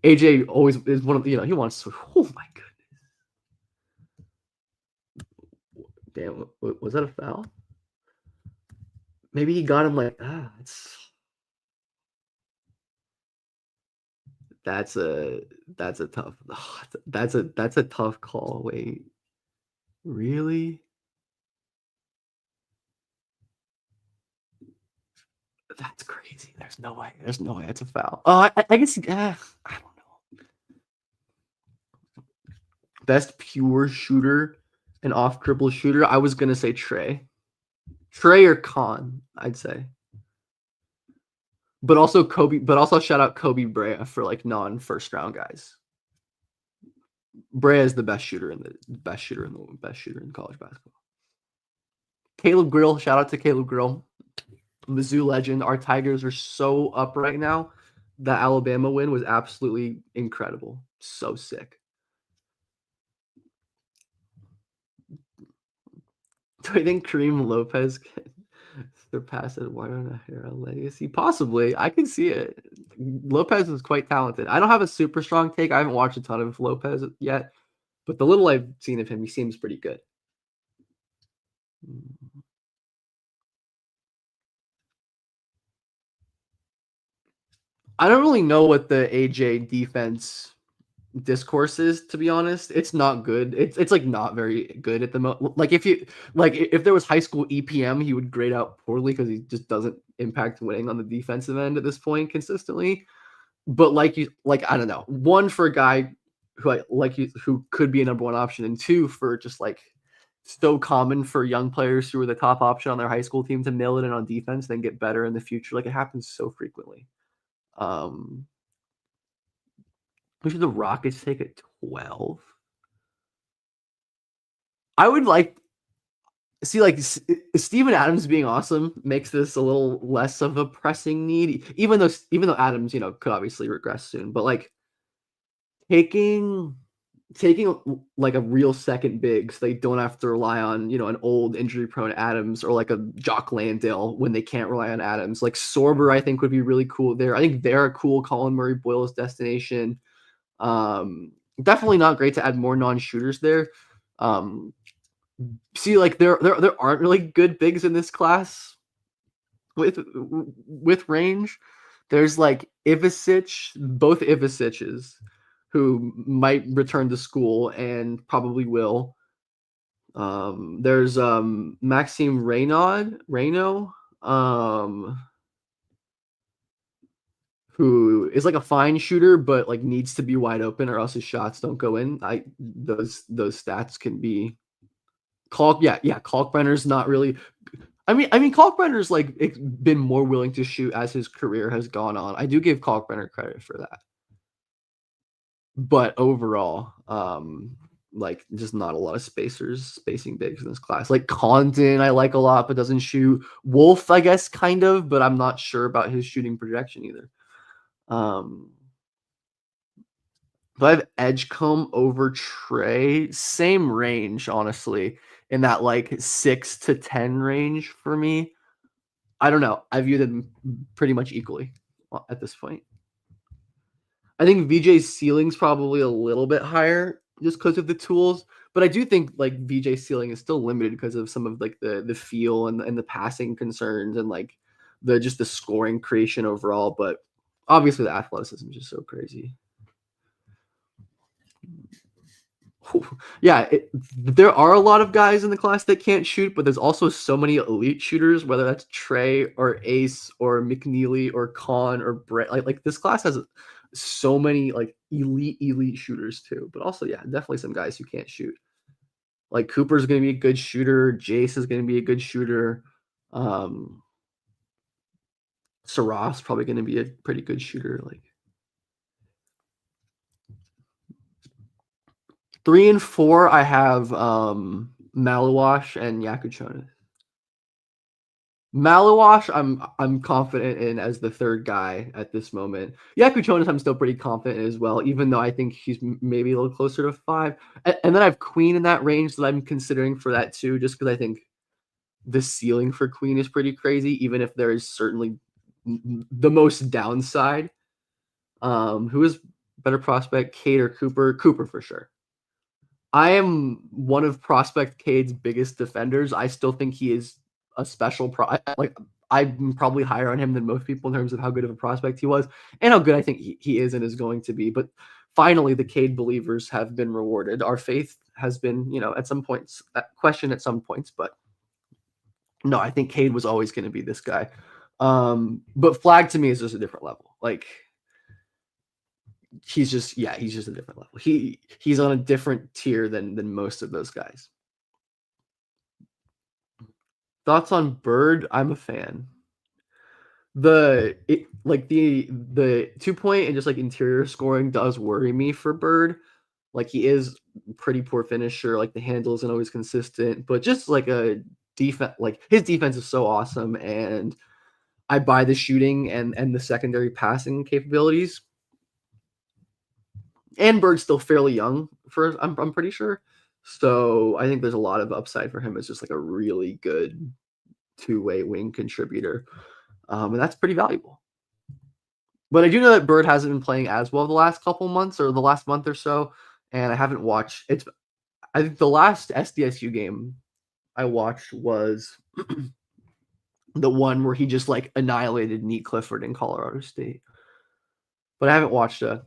AJ always is one of the, he wants to. Oh my goodness. Damn, was that a foul? Maybe he got him like, that's a tough, that's a tough call. Wait, really? That's crazy. There's no way. There's no way. It's a foul. Oh, I guess. I don't know. Best pure shooter and off dribble shooter. I was gonna say Trey or Khan. I'd say. But also Kobe. But also shout out Kobe Brea for like non first round guys. Brea is the best shooter in college basketball. Caleb Grill. Shout out to Caleb Grill. Mizzou legend. Our Tigers are so up right now. The Alabama win was absolutely incredible. So sick. Do I think Kareem Lopez can surpass Eduardo Najera legacy? Possibly. I can see it. Lopez is quite talented. I don't have a super strong take. I haven't watched a ton of Lopez yet, but the little I've seen of him, he seems pretty good. I don't really know what the AJ defense discourse is, to be honest. It's not good. It's like not very good at the moment. Like if there was high school EPM, he would grade out poorly because he just doesn't impact winning on the defensive end at this point consistently. But I don't know, one for a guy who could be a number one option, and two for just like so common for young players who are the top option on their high school team to nail it in on defense, then get better in the future. Like it happens so frequently. Who should the Rockets take at 12? I would like see like Steven Adams being awesome makes this a little less of a pressing need, even though Adams, could obviously regress soon. But like taking like a real second big so they don't have to rely on, an old injury prone Adams or like a Jock Landale when they can't rely on Adams. Like Sorber, I think would be really cool there. I think they're a cool Colin Murray Boyles destination. Definitely not great to add more non-shooters there. See, like there aren't really good bigs in this class with range. There's like Ivicic, both Iviciches, who might return to school and probably will. There's Maxime Reynaud, who is like a fine shooter, but like needs to be wide open or else his shots don't go in. Those stats can be Kalkbrenner's not really. I mean, Kalkbrenner's like been more willing to shoot as his career has gone on. I do give Kalkbrenner credit for that. But overall, like just not a lot of spacing bigs in this class. Like Condon, I like a lot, but doesn't shoot. Wolf, I guess, kind of, but I'm not sure about his shooting projection either. But I have Edgecombe over Trey, same range, honestly, in that like 6 to 10 range for me. I don't know. I view them pretty much equally at this point. I think VJ's ceiling's probably a little bit higher just because of the tools, but I do think like VJ's ceiling is still limited because of some of like the feel and the passing concerns and like the scoring creation overall. But obviously the athleticism is just so crazy. Yeah, there are a lot of guys in the class that can't shoot, but there's also so many elite shooters, whether that's Trey or Ace or McNeely or Khan or Brett. Like this class has so many like elite shooters too. But also, yeah, definitely some guys who can't shoot. Like Cooper's going to be a good shooter. Jace is going to be a good shooter. Saras probably going to be a pretty good shooter. Like 3 and 4, I have Maluash and Yakuchonis. Maluash, I'm confident in as the third guy at this moment. Yakuchonis, I'm still pretty confident in as well, even though I think he's maybe a little closer to 5. And then I have Queen in that range that I'm considering for that too, just because I think the ceiling for Queen is pretty crazy, even if there is certainly the most downside. Who is better prospect, Cade or Cooper? Cooper for sure. I am one of Prospect Cade's biggest defenders. I still think he is a special like I'm probably higher on him than most people in terms of how good of a prospect he was and how good I think he is and is going to be. But finally, the Cade believers have been rewarded. Our faith has been, at some points questioned at some points, but no, I think Cade was always going to be this guy. But Flag to me is just a different level. Like he's just a different level. He's on a different tier than most of those guys. Thoughts on Bird? I'm a fan. The 2-point and just like interior scoring does worry me for Bird. Like he is pretty poor finisher. Like the handle isn't always consistent, but just like a defense, like his defense is so awesome, and I buy the shooting and the secondary passing capabilities. And Bird's still fairly young I'm pretty sure. So I think there's a lot of upside for him as just like a really good two-way wing contributor. And that's pretty valuable. But I do know that Bird hasn't been playing as well the last couple months or the last month or so. And I haven't watched it. I think the last SDSU game I watched was the one where he just like annihilated Nate Clifford in Colorado State. But I haven't watched a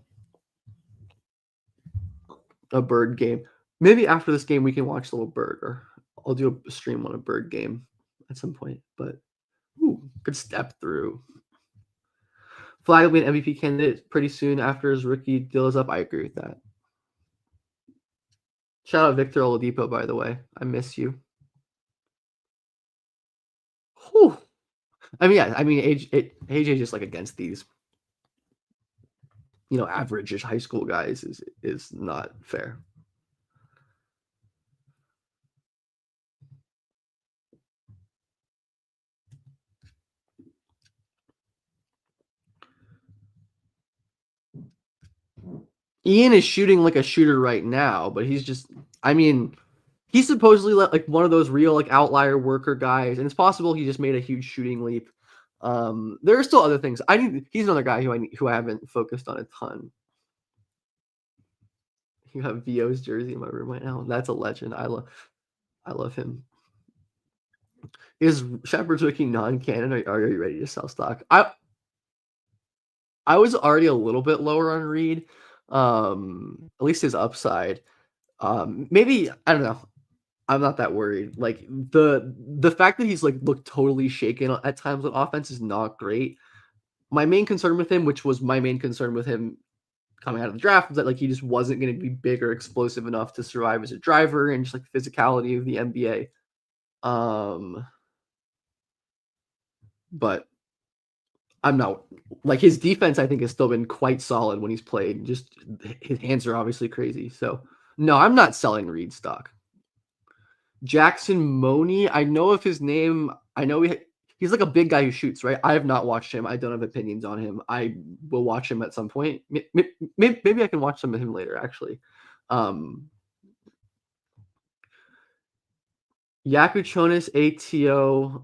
Bird game. Maybe after this game we can watch a little Bird, or I'll do a stream on a Bird game at some point. But good step through. Flag will be an MVP candidate pretty soon after his rookie deal is up. I agree with that. Shout out Victor Oladipo, by the way. I miss you. Whew. AJ just like against these, average high school guys is not fair. Ian is shooting like a shooter right now, but he's just, he's supposedly like one of those real like outlier worker guys, and it's possible he just made a huge shooting leap. There are still other things. He's another guy who I haven't focused on a ton. You have Vo's jersey in my room right now. That's a legend. I love him. Is Shepard's Wiki non-canon? Are you ready to sell stock? I was already a little bit lower on Reed. At least his upside. Maybe I don't know. I'm not that worried. Like the fact that he's like looked totally shaken at times on offense is not great. My main concern with him, which was my main concern with him coming out of the draft, was that like he just wasn't going to be big or explosive enough to survive as a driver and just like physicality of the NBA. But I'm not like his defense. I think has still been quite solid when he's played. Just his hands are obviously crazy. So No, I'm not selling Reed stock. Jackson Money, I know of his name. I know he's like a big guy who shoots, right? I have not watched him. I don't have opinions on him. I will watch him at some point. Maybe I can watch some of him later, actually. Um, Yakuchonis ATO.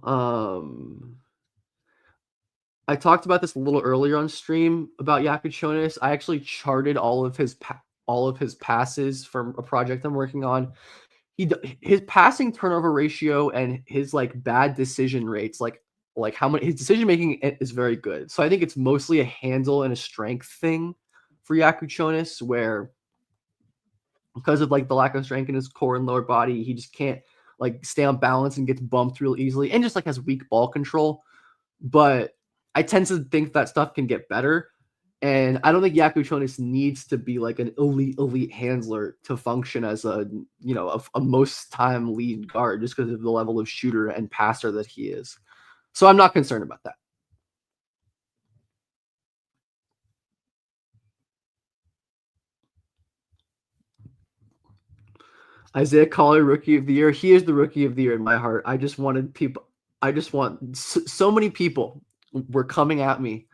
I talked about this a little earlier on stream about Yakuchonis. I actually charted all of his passes from a project I'm working on. His passing turnover ratio and his like bad decision rates, like how much his decision making is very good. So I think it's mostly a handle and a strength thing for Yakuchonis, where because of like the lack of strength in his core and lower body, he just can't like stay on balance and gets bumped real easily, and just like has weak ball control. But I tend to think that stuff can get better. And I don't think Yakuchonis needs to be like an elite handler to function as a most time lead guard just because of the level of shooter and passer that he is. So I'm not concerned about that. Isaiah Collier, rookie of the year. He is the rookie of the year in my heart. I just want so many people were coming at me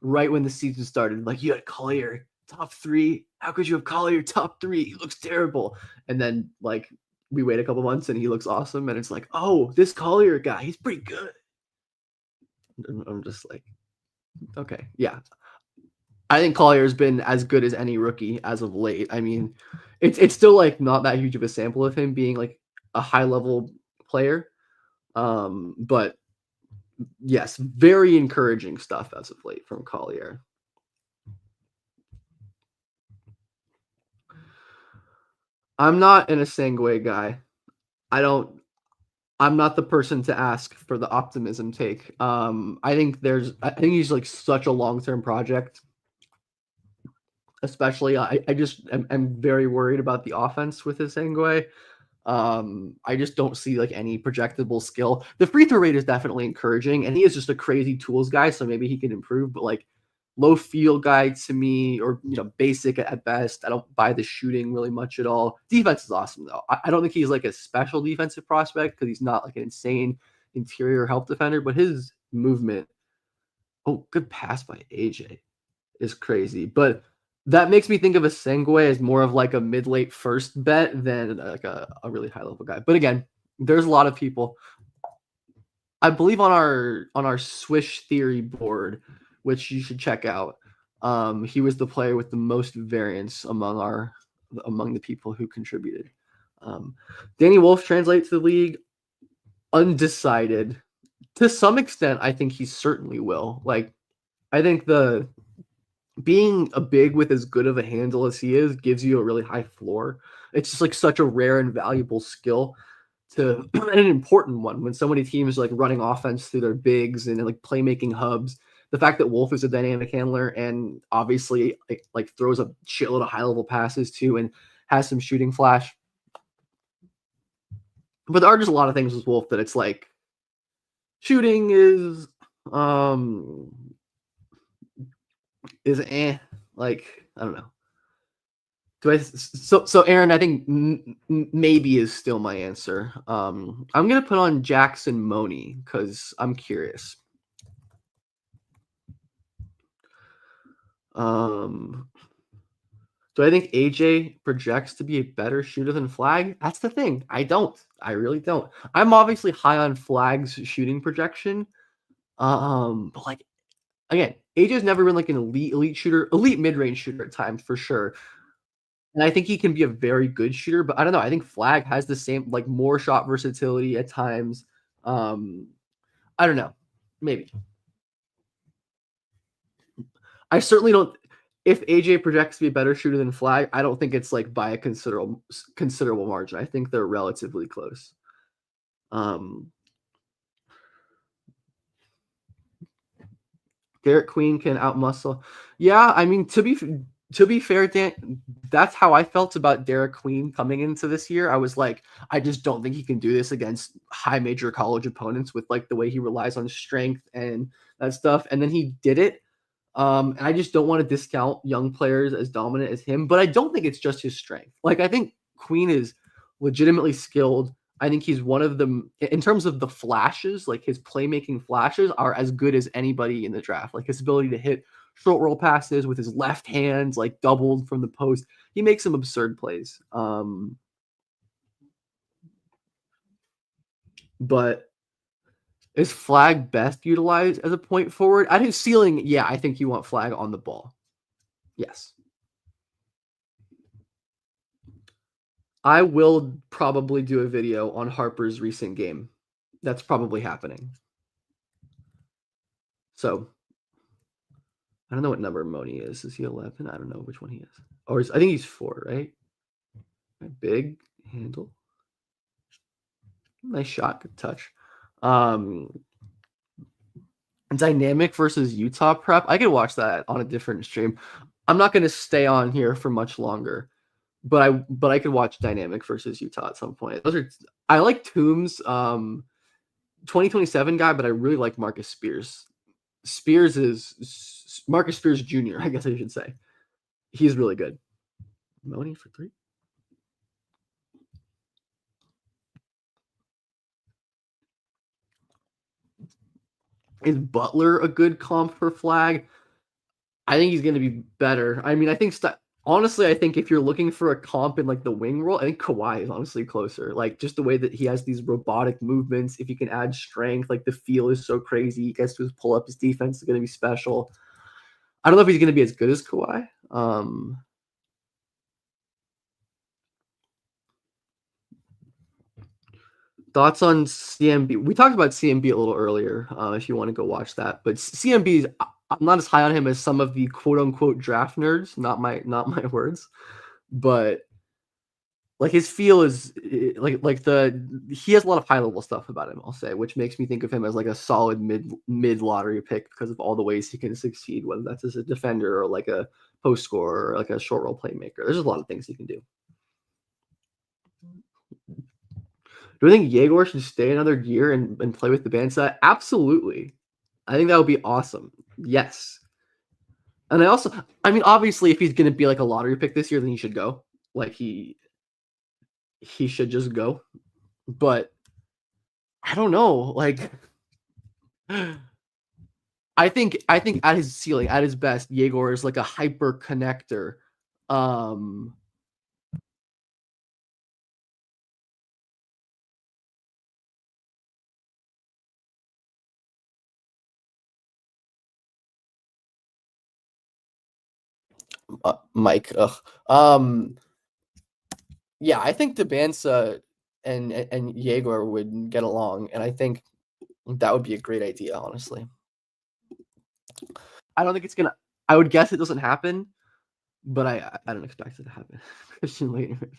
right when the season started. Like, you had Collier top 3. How could you have Collier top 3? He looks terrible. And then like we wait a couple months and he looks awesome. And it's like, oh, this Collier guy, he's pretty good. I'm just like, okay, yeah. I think Collier's been as good as any rookie as of late. I mean, it's still like not that huge of a sample of him being like a high level player. But yes, very encouraging stuff as of late from Collier. I'm not an Asangwe guy. I'm not the person to ask for the optimism take. I think he's like such a long-term project. Especially, I just am very worried about the offense with Asangwe. I just don't see like any projectable skill. The free throw rate is definitely encouraging, and he is just a crazy tools guy, so maybe he can improve. But like low field guy to me, or basic at best. I don't buy the shooting really much at all. Defense is awesome though. I don't think he's like a special defensive prospect because he's not like an insane interior help defender, but his movement. Oh, good pass by AJ is crazy, but that makes me think of Asangwe as more of like a mid-late first bet than like a really high-level guy. But again, there's a lot of people. I believe on our Swish Theory board, which you should check out. He was the player with the most variance among the people who contributed. Danny Wolf translates to the league undecided. To some extent, I think he certainly will. Like, I think being a big with as good of a handle as he is gives you a really high floor. It's just like such a rare and valuable skill and an important one when so many teams are like running offense through their bigs and like playmaking hubs. The fact that Wolf is a dynamic handler and obviously like throws a shitload of high level passes too and has some shooting flash. But there are just a lot of things with Wolf that it's like shooting is like I don't know. So Aaron, I think maybe is still my answer. I'm gonna put on Jackson Money because I'm curious. Do I think AJ projects to be a better shooter than Flag? That's the thing. I don't. I really don't. I'm obviously high on Flag's shooting projection. But like again, AJ's never been like an elite shooter, elite mid-range shooter at times for sure. And I think he can be a very good shooter, but I don't know. I think Flag has the same, like more shot versatility at times. I don't know. Maybe. I certainly don't. If AJ projects to be a better shooter than Flag, I don't think it's like by a considerable margin. I think they're relatively close. Derek Queen can outmuscle. Yeah, I mean to be fair, Dan, that's how I felt about Derek Queen coming into this year. I was like, I just don't think he can do this against high major college opponents with like the way he relies on strength and that stuff. And then he did it. And I just don't want to discount young players as dominant as him, but I don't think it's just his strength. Like I think Queen is legitimately skilled. I think he's one of them in terms of the flashes, like his playmaking flashes are as good as anybody in the draft. Like his ability to hit short roll passes with his left hands, like doubled from the post. He makes some absurd plays. But is Flag best utilized as a point forward? At his ceiling, yeah, I think you want Flag on the ball. Yes. I will probably do a video on Harper's recent game. That's probably happening. So I don't know what number Moni is. Is he 11? I don't know which one he is. Or I think he's 4, right? Big handle. Nice shot. Good touch. Dynamic versus Utah prep. I could watch that on a different stream. I'm not going to stay on here for much longer, but I could watch Dynamic versus Utah at some point. I like Toombs 2027 guy, but I really like Marcus Spears. Spears is Marcus Spears Jr., I guess I should say. He's really good. Moni for 3. Is Butler a good comp for Flag? I think he's going to be better. I mean, I think honestly, I think if you're looking for a comp in like the wing role, I think Kawhi is honestly closer. Like just the way that he has these robotic movements. If you can add strength, like the feel is so crazy. He gets to his pull up. His defense is going to be special. I don't know if he's going to be as good as Kawhi. Thoughts on CMB? We talked about CMB a little earlier. If you want to go watch that, but CMB, I'm not as high on him as some of the quote unquote draft nerds. Not my words, but like his feel is he has a lot of high level stuff about him. I'll say, which makes me think of him as like a solid mid lottery pick because of all the ways he can succeed, whether that's as a defender or like a post scorer or like a short roll playmaker. There's just a lot of things he can do. Do you think Yegor should stay another year and play with dybantsa? Absolutely. I think that would be awesome. Yes. And I mean, obviously, if he's going to be like a lottery pick this year, then he should go. Like he should just go. But I don't know. Like, I think at his ceiling, at his best, Yegor is like a hyper connector. Mike. Yeah, I think dybantsa and Yegor would get along, and I think that would be a great idea, honestly. I don't think it's gonna. I would guess it doesn't happen, but I don't expect it to happen. Christian Laettner.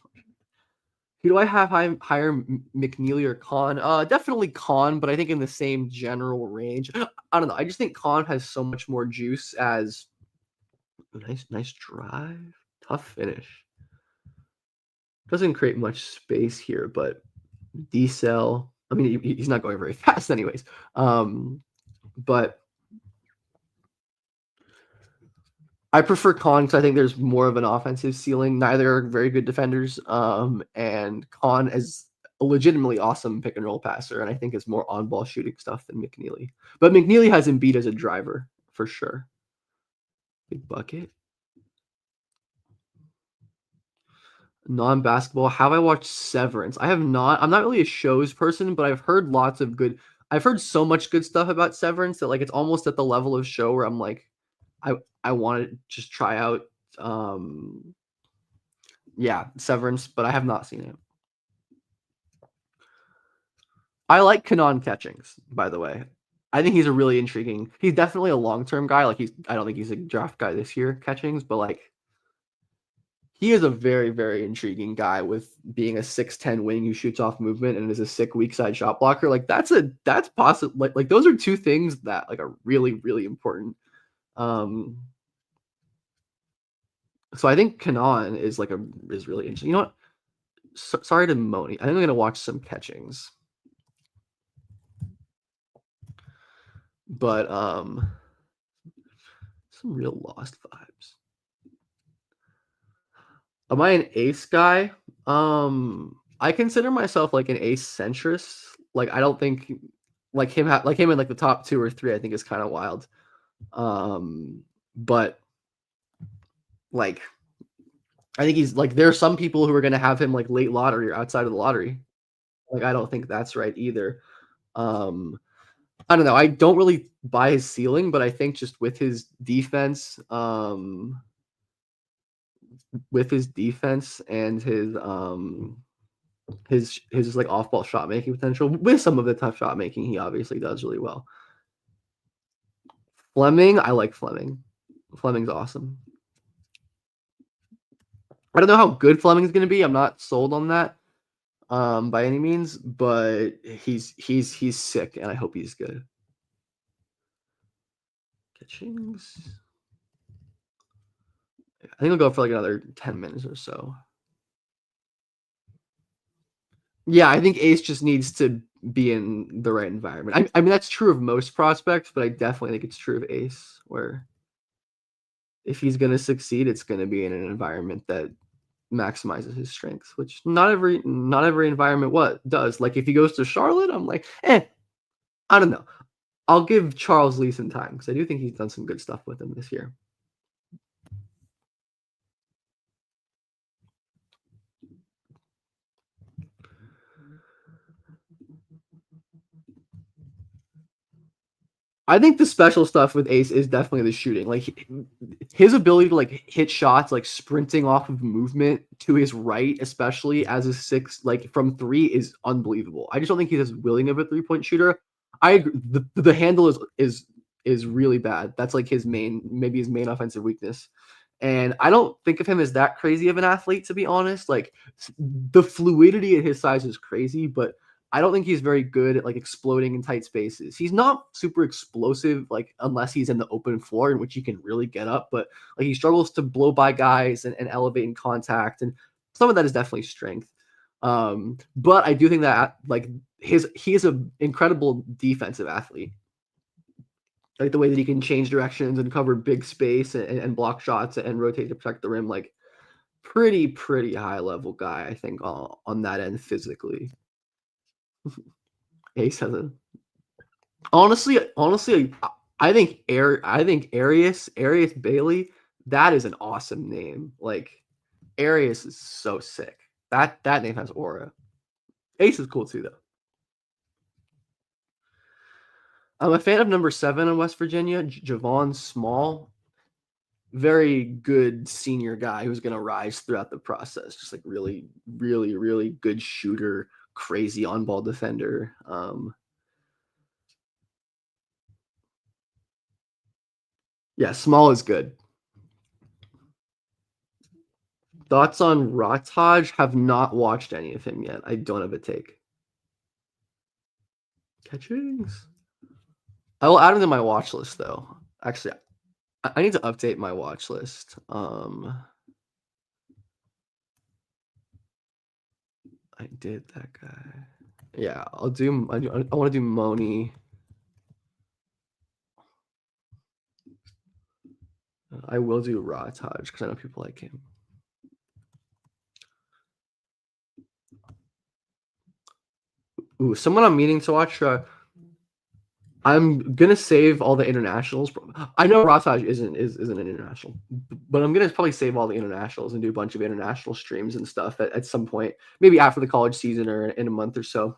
Who do I have higher, McNeely or Khan? Definitely Khan, but I think in the same general range. I don't know. I just think Khan has so much more juice as nice drive, tough finish. Doesn't create much space here, but D-cell. I mean, he's not going very fast, anyways. But I prefer Khan because I think there's more of an offensive ceiling. Neither are very good defenders. And Khan is a legitimately awesome pick and roll passer, and I think it's more on ball shooting stuff than McNeely. But McNeely has Embiid as a driver for sure. Big bucket. Non-basketball. Have I watched Severance? I have not. I'm not really a shows person, but I've heard lots of good. I've heard so much good stuff about Severance that like it's almost at the level of show where I'm like, I want to just try out. Yeah, Severance, but I have not seen it. I like Kanan Catchings, by the way. I think he's a really intriguing. He's definitely a long-term guy. Like I don't think he's a draft guy this year, Catchings, but like he is a very, very intriguing guy with being a 6'10 wing who shoots off movement and is a sick weak side shot blocker. Like that's possible. Like those are two things that like are really, really important. So I think Kanan is really interesting. You know what? Sorry to Moni. I think I'm gonna watch some Catchings. But some real Lost vibes. Am I an ace guy? I consider myself like an ace centrist. Like I don't think like him in like the top 2 or 3 I think is kind of wild. But like I think he's like there are some people who are going to have him like late lottery or outside of the lottery. Like I don't think that's right either. Um I don't know. I don't really buy his ceiling, but I think just with his defense and his like off ball shot making potential, with some of the tough shot making, he obviously does really well. Fleming, I like Fleming. Fleming's awesome. I don't know how good Fleming's going to be. I'm not sold on that by any means, but he's sick, and I hope he's good. Kitchings. I think I'll go for like another 10 minutes or so. Yeah, I think Ace just needs to be in the right environment. I mean, that's true of most prospects, but I definitely think it's true of Ace, where if he's going to succeed, it's going to be in an environment that maximizes his strengths, which not every environment what does. Like if he goes to Charlotte, I'm like, I don't know. I'll give Charles Lee some time because I do think he's done some good stuff with him this year. I think the special stuff with Ace is definitely the shooting. Like his ability to like hit shots, like sprinting off of movement to his right, especially as a 6, like from 3, is unbelievable. I just don't think he's as willing of a 3-point shooter. I agree. The handle is really bad. That's like maybe his main offensive weakness. And I don't think of him as that crazy of an athlete, to be honest. Like the fluidity at his size is crazy, but I don't think he's very good at like exploding in tight spaces. He's not super explosive, like unless he's in the open floor in which he can really get up, but like he struggles to blow by guys and elevate in contact. And some of that is definitely strength. But I do think that like he is an incredible defensive athlete. Like the way that he can change directions and cover big space and block shots and rotate to protect the rim, like pretty high level guy, I think, on that end physically. Ace has a honestly, I think Arias Bailey, that is an awesome name. Like Arias is so sick. That name has aura. Ace is cool too, though. I'm a fan of number 7 in West Virginia, Javon Small. Very good senior guy who's going to rise throughout the process. Just like really good shooter, crazy on ball defender. Yeah, Small is good. Thoughts on Rataj? Have not watched any of him yet. I don't have a take. Catchings. I will add him to my watch list though. Actually, I need to update my watch list. I did that guy. Yeah, I'll do. I want to do Moni. I will do Rataj because I know people like him. Ooh, someone I'm meaning to watch. I'm gonna save all the internationals. I know Rataj isn't an international, but I'm gonna probably save all the internationals and do a bunch of international streams and stuff at some point, maybe after the college season or in a month or so.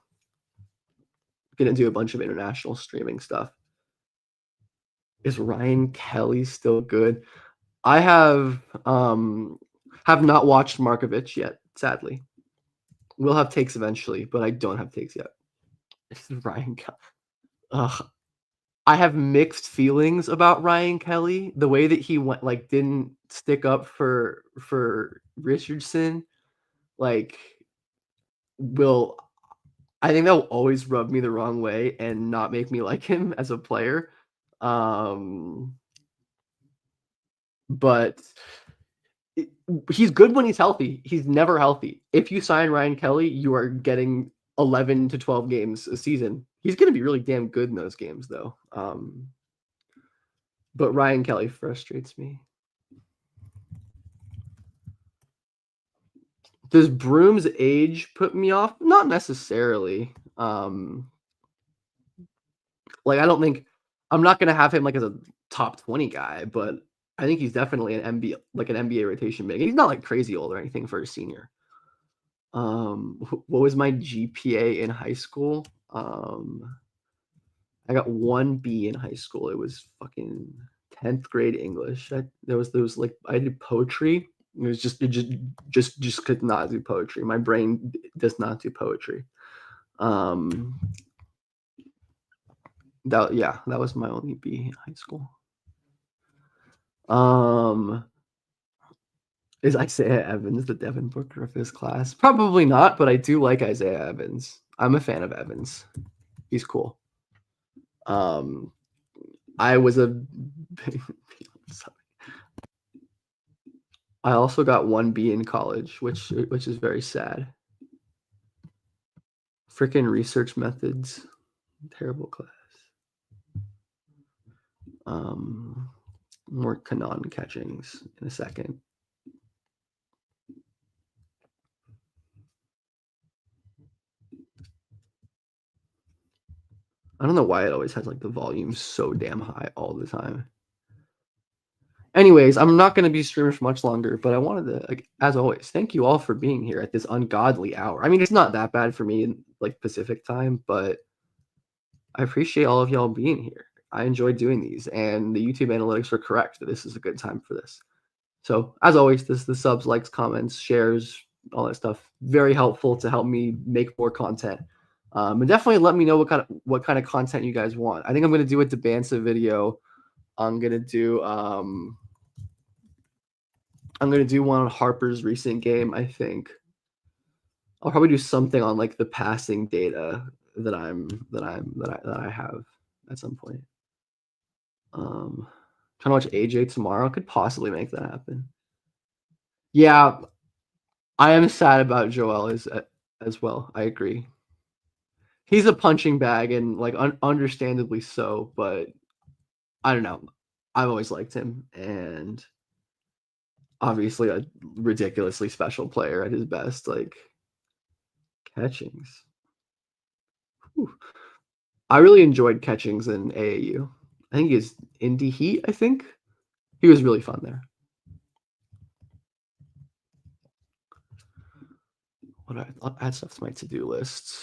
Gonna do a bunch of international streaming stuff. Is Ryan Kelly still good? I have not watched Markovich yet, sadly. We'll have takes eventually, but I don't have takes yet. This is Ryan Kelly. Ugh. I have mixed feelings about Ryan Kelly. The way that he went, like, didn't stick up for Richardson, like, I think that will always rub me the wrong way and not make me like him as a player. But he's good when he's healthy. He's never healthy. If you sign Ryan Kelly, you are getting 11 to 12 games a season. He's going to be really damn good in those games, though. But Ryan Kelly frustrates me. Does Broom's age put me off? Not necessarily. Like I don't think I'm not gonna have him like as a top 20 guy, but I think he's definitely an NBA rotation big. He's not like crazy old or anything for a senior. What was my GPA in high school? I got 1B in high school. It was fucking 10th grade English. There was like I did poetry. It just could not do poetry. My brain does not do poetry. Um, that was my only B in high school. Is Isaiah Evans the Devin Booker of his class? Probably not, but I do like Isaiah Evans. I'm a fan of Evans. He's cool. I was a I also got 1B in college, which is very sad. Freaking research methods, terrible class. More Kanon catchings in a second. I don't know why it always has like the volume so damn high all the time. Anyways, I'm not going to be streaming for much longer, but I wanted to, like, as always, thank you all for being here at this ungodly hour. I mean, it's not that bad for me in like Pacific time, but I appreciate all of y'all being here. I enjoy doing these, and the YouTube analytics are correct that this is a good time for this. So, as always, the subs, likes, comments, shares, all that stuff, very helpful to help me make more content. And definitely let me know what kind of content you guys want. I think I'm going to do a dybantsa video. I'm going to do one on Harper's recent game, I think. I'll probably do something on like the passing data that I have at some point. Trying to watch AJ tomorrow. Could possibly make that happen. Yeah, I am sad about Joel as well. I agree. He's a punching bag and like understandably so, but I don't know. I've always liked him and obviously a ridiculously special player at his best. Like catchings. Whew. I really enjoyed catchings in AAU. I think he's Indie Heat, I think. He was really fun there. I'll add stuff to my to-do list.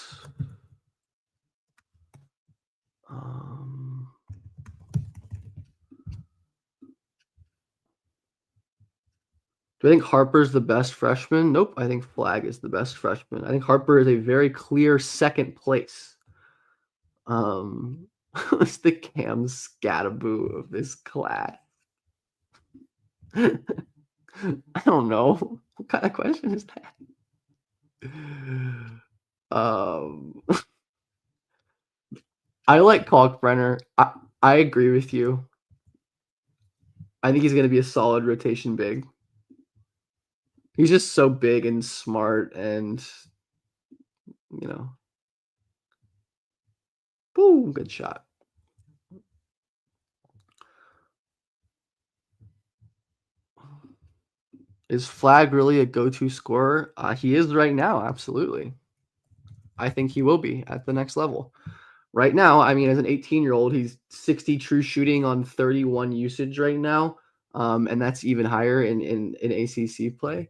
Do I think Harper's the best freshman? Nope. I think Flag is the best freshman. I think Harper is a very clear second place. It's the Cam Scataboo of this class. I don't know. What kind of question is that? I like Kalkbrenner. I agree with you. I think he's going to be a solid rotation big. He's just so big and smart and, you know. Boom, good shot. Is Flag really a go-to scorer? He is right now, absolutely. I think he will be at the next level. Right now, I mean, as an 18-year-old, he's 60 true shooting on 31 usage right now, and that's even higher in ACC play.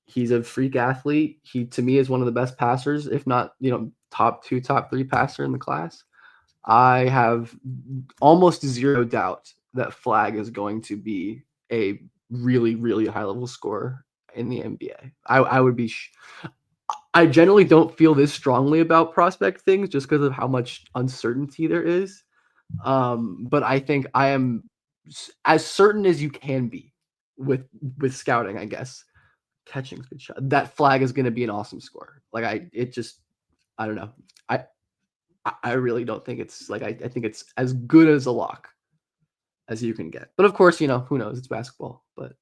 He's a freak athlete. He, to me, is one of the best passers, if not, top 2, top 3 passer in the class. I have almost zero doubt that Flag is going to be a really, really high level scorer in the NBA. I would be. I generally don't feel this strongly about prospect things just because of how much uncertainty there is. But I think I am as certain as you can be with scouting, I guess. Catching's good shot. That Flag is going to be an awesome scorer. Like I don't know. I really don't think it's like I think it's as good as a lock as you can get. But of course, who knows? It's basketball. But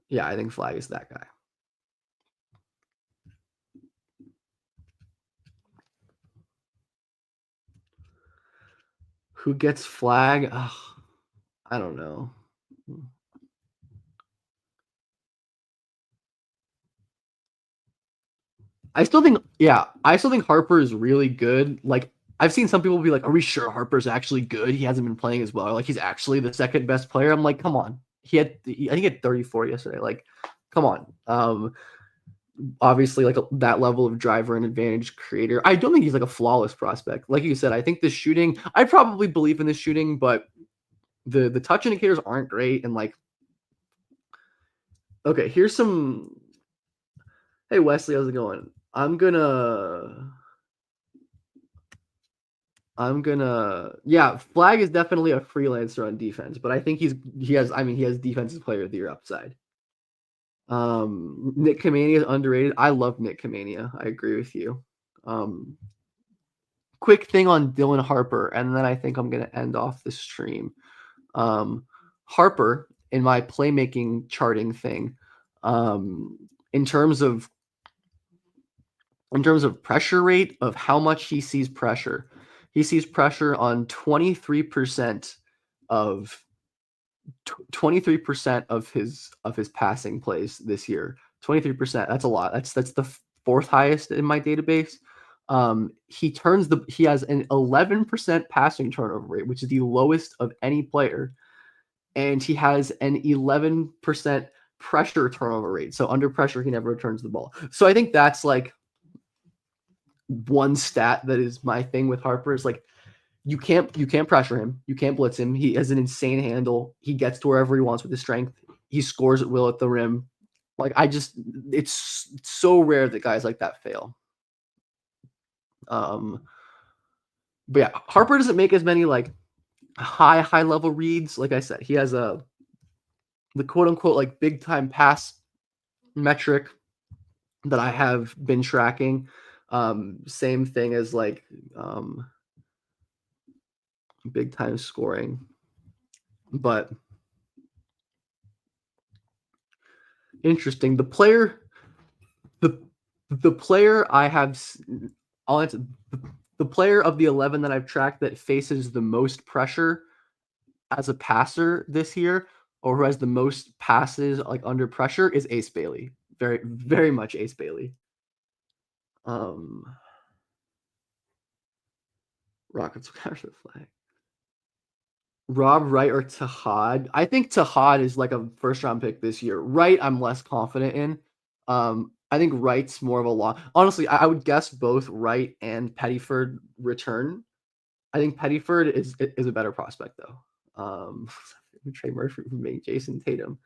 yeah, I think Flag is that guy. Who gets Flag? Ugh, I don't know. I still think Harper is really good. Like, I've seen some people be like, "Are we sure Harper's actually good? He hasn't been playing as well. Like, he's actually the second best player." I'm like, come on. I think he had 34 yesterday. Like, come on. Obviously, like that level of driver and advantage creator. I don't think he's like a flawless prospect. Like you said, I think the shooting. I probably believe in the shooting, but the touch indicators aren't great. And like, okay, here's some. Hey Wesley, how's it going? Yeah, Flag is definitely a freelancer on defense, but I think he has defensive player of the year upside. Nick Kamania is underrated. I love Nick Kamania. I agree with you. Quick thing on Dylan Harper, and then I think I'm gonna end off the stream. Harper, in my playmaking charting thing, in terms of pressure rate of how much he sees pressure. He sees pressure on 23% of 23% of his passing plays this year. 23%. That's a lot. That's the fourth highest in my database. He has an 11% passing turnover rate, which is the lowest of any player, and he has an 11% pressure turnover rate. So under pressure, he never returns the ball. So I think that's like one stat that is my thing with Harper is like you can't pressure him, you can't blitz him. He has an insane handle. He gets to wherever he wants with his strength. He scores at will at the rim. Like it's so rare that guys like that fail. But yeah, Harper doesn't make as many like high level reads. Like I said, he has the quote unquote like big time pass metric that I have been tracking. Same thing as like big time scoring, but interesting. The player I have, I'll answer the player of the 11 that I've tracked that faces the most pressure as a passer this year, or who has the most passes like under pressure, is Ace Bailey. Very, very much Ace Bailey. Rockets capture the flag. Rob Wright or Tahad? I think Tahad is like a first round pick this year. Wright, I'm less confident in. I think Wright's more of a long. Honestly, I would guess both Wright and Pettyford return. I think Pettyford is a better prospect though. Trey Murphy for me, Jason Tatum.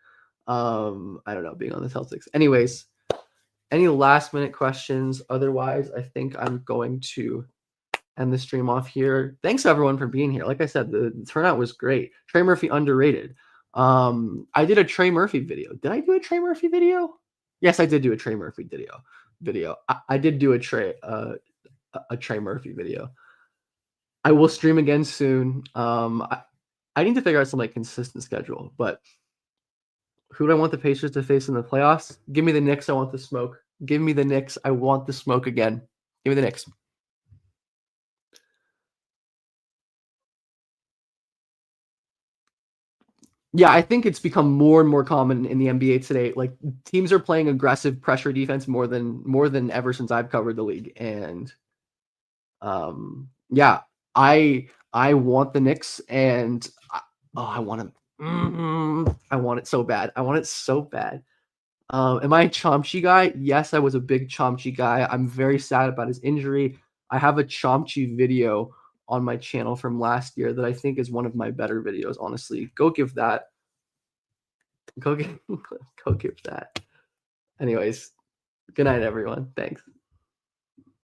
I don't know, being on the Celtics. Anyways, any last minute questions? Otherwise, I think I'm going to end the stream off here. Thanks everyone for being here. Like I said, the turnout was great. Trey Murphy underrated. I did a Trey Murphy video. Did I do a Trey Murphy video? Yes, I did do a Trey Murphy video. I did do a Trey Murphy video. I will stream again soon. I need to figure out some like consistent schedule, but who do I want the Pacers to face in the playoffs? Give me the Knicks. I want the smoke. Give me the Knicks. I want the smoke again. Give me the Knicks. Yeah, I think it's become more and more common in the NBA today. Like teams are playing aggressive pressure defense more than ever since I've covered the league. And yeah, I want the Knicks, and I want them. I want it so bad. I want it so bad. Am I a Chomchi guy? Yes, I was a big Chomchi guy. I'm very sad about his injury. I have a Chomchi video on my channel from last year that I think is one of my better videos, honestly. Go give that. Go give that. Anyways, good night, everyone. Thanks.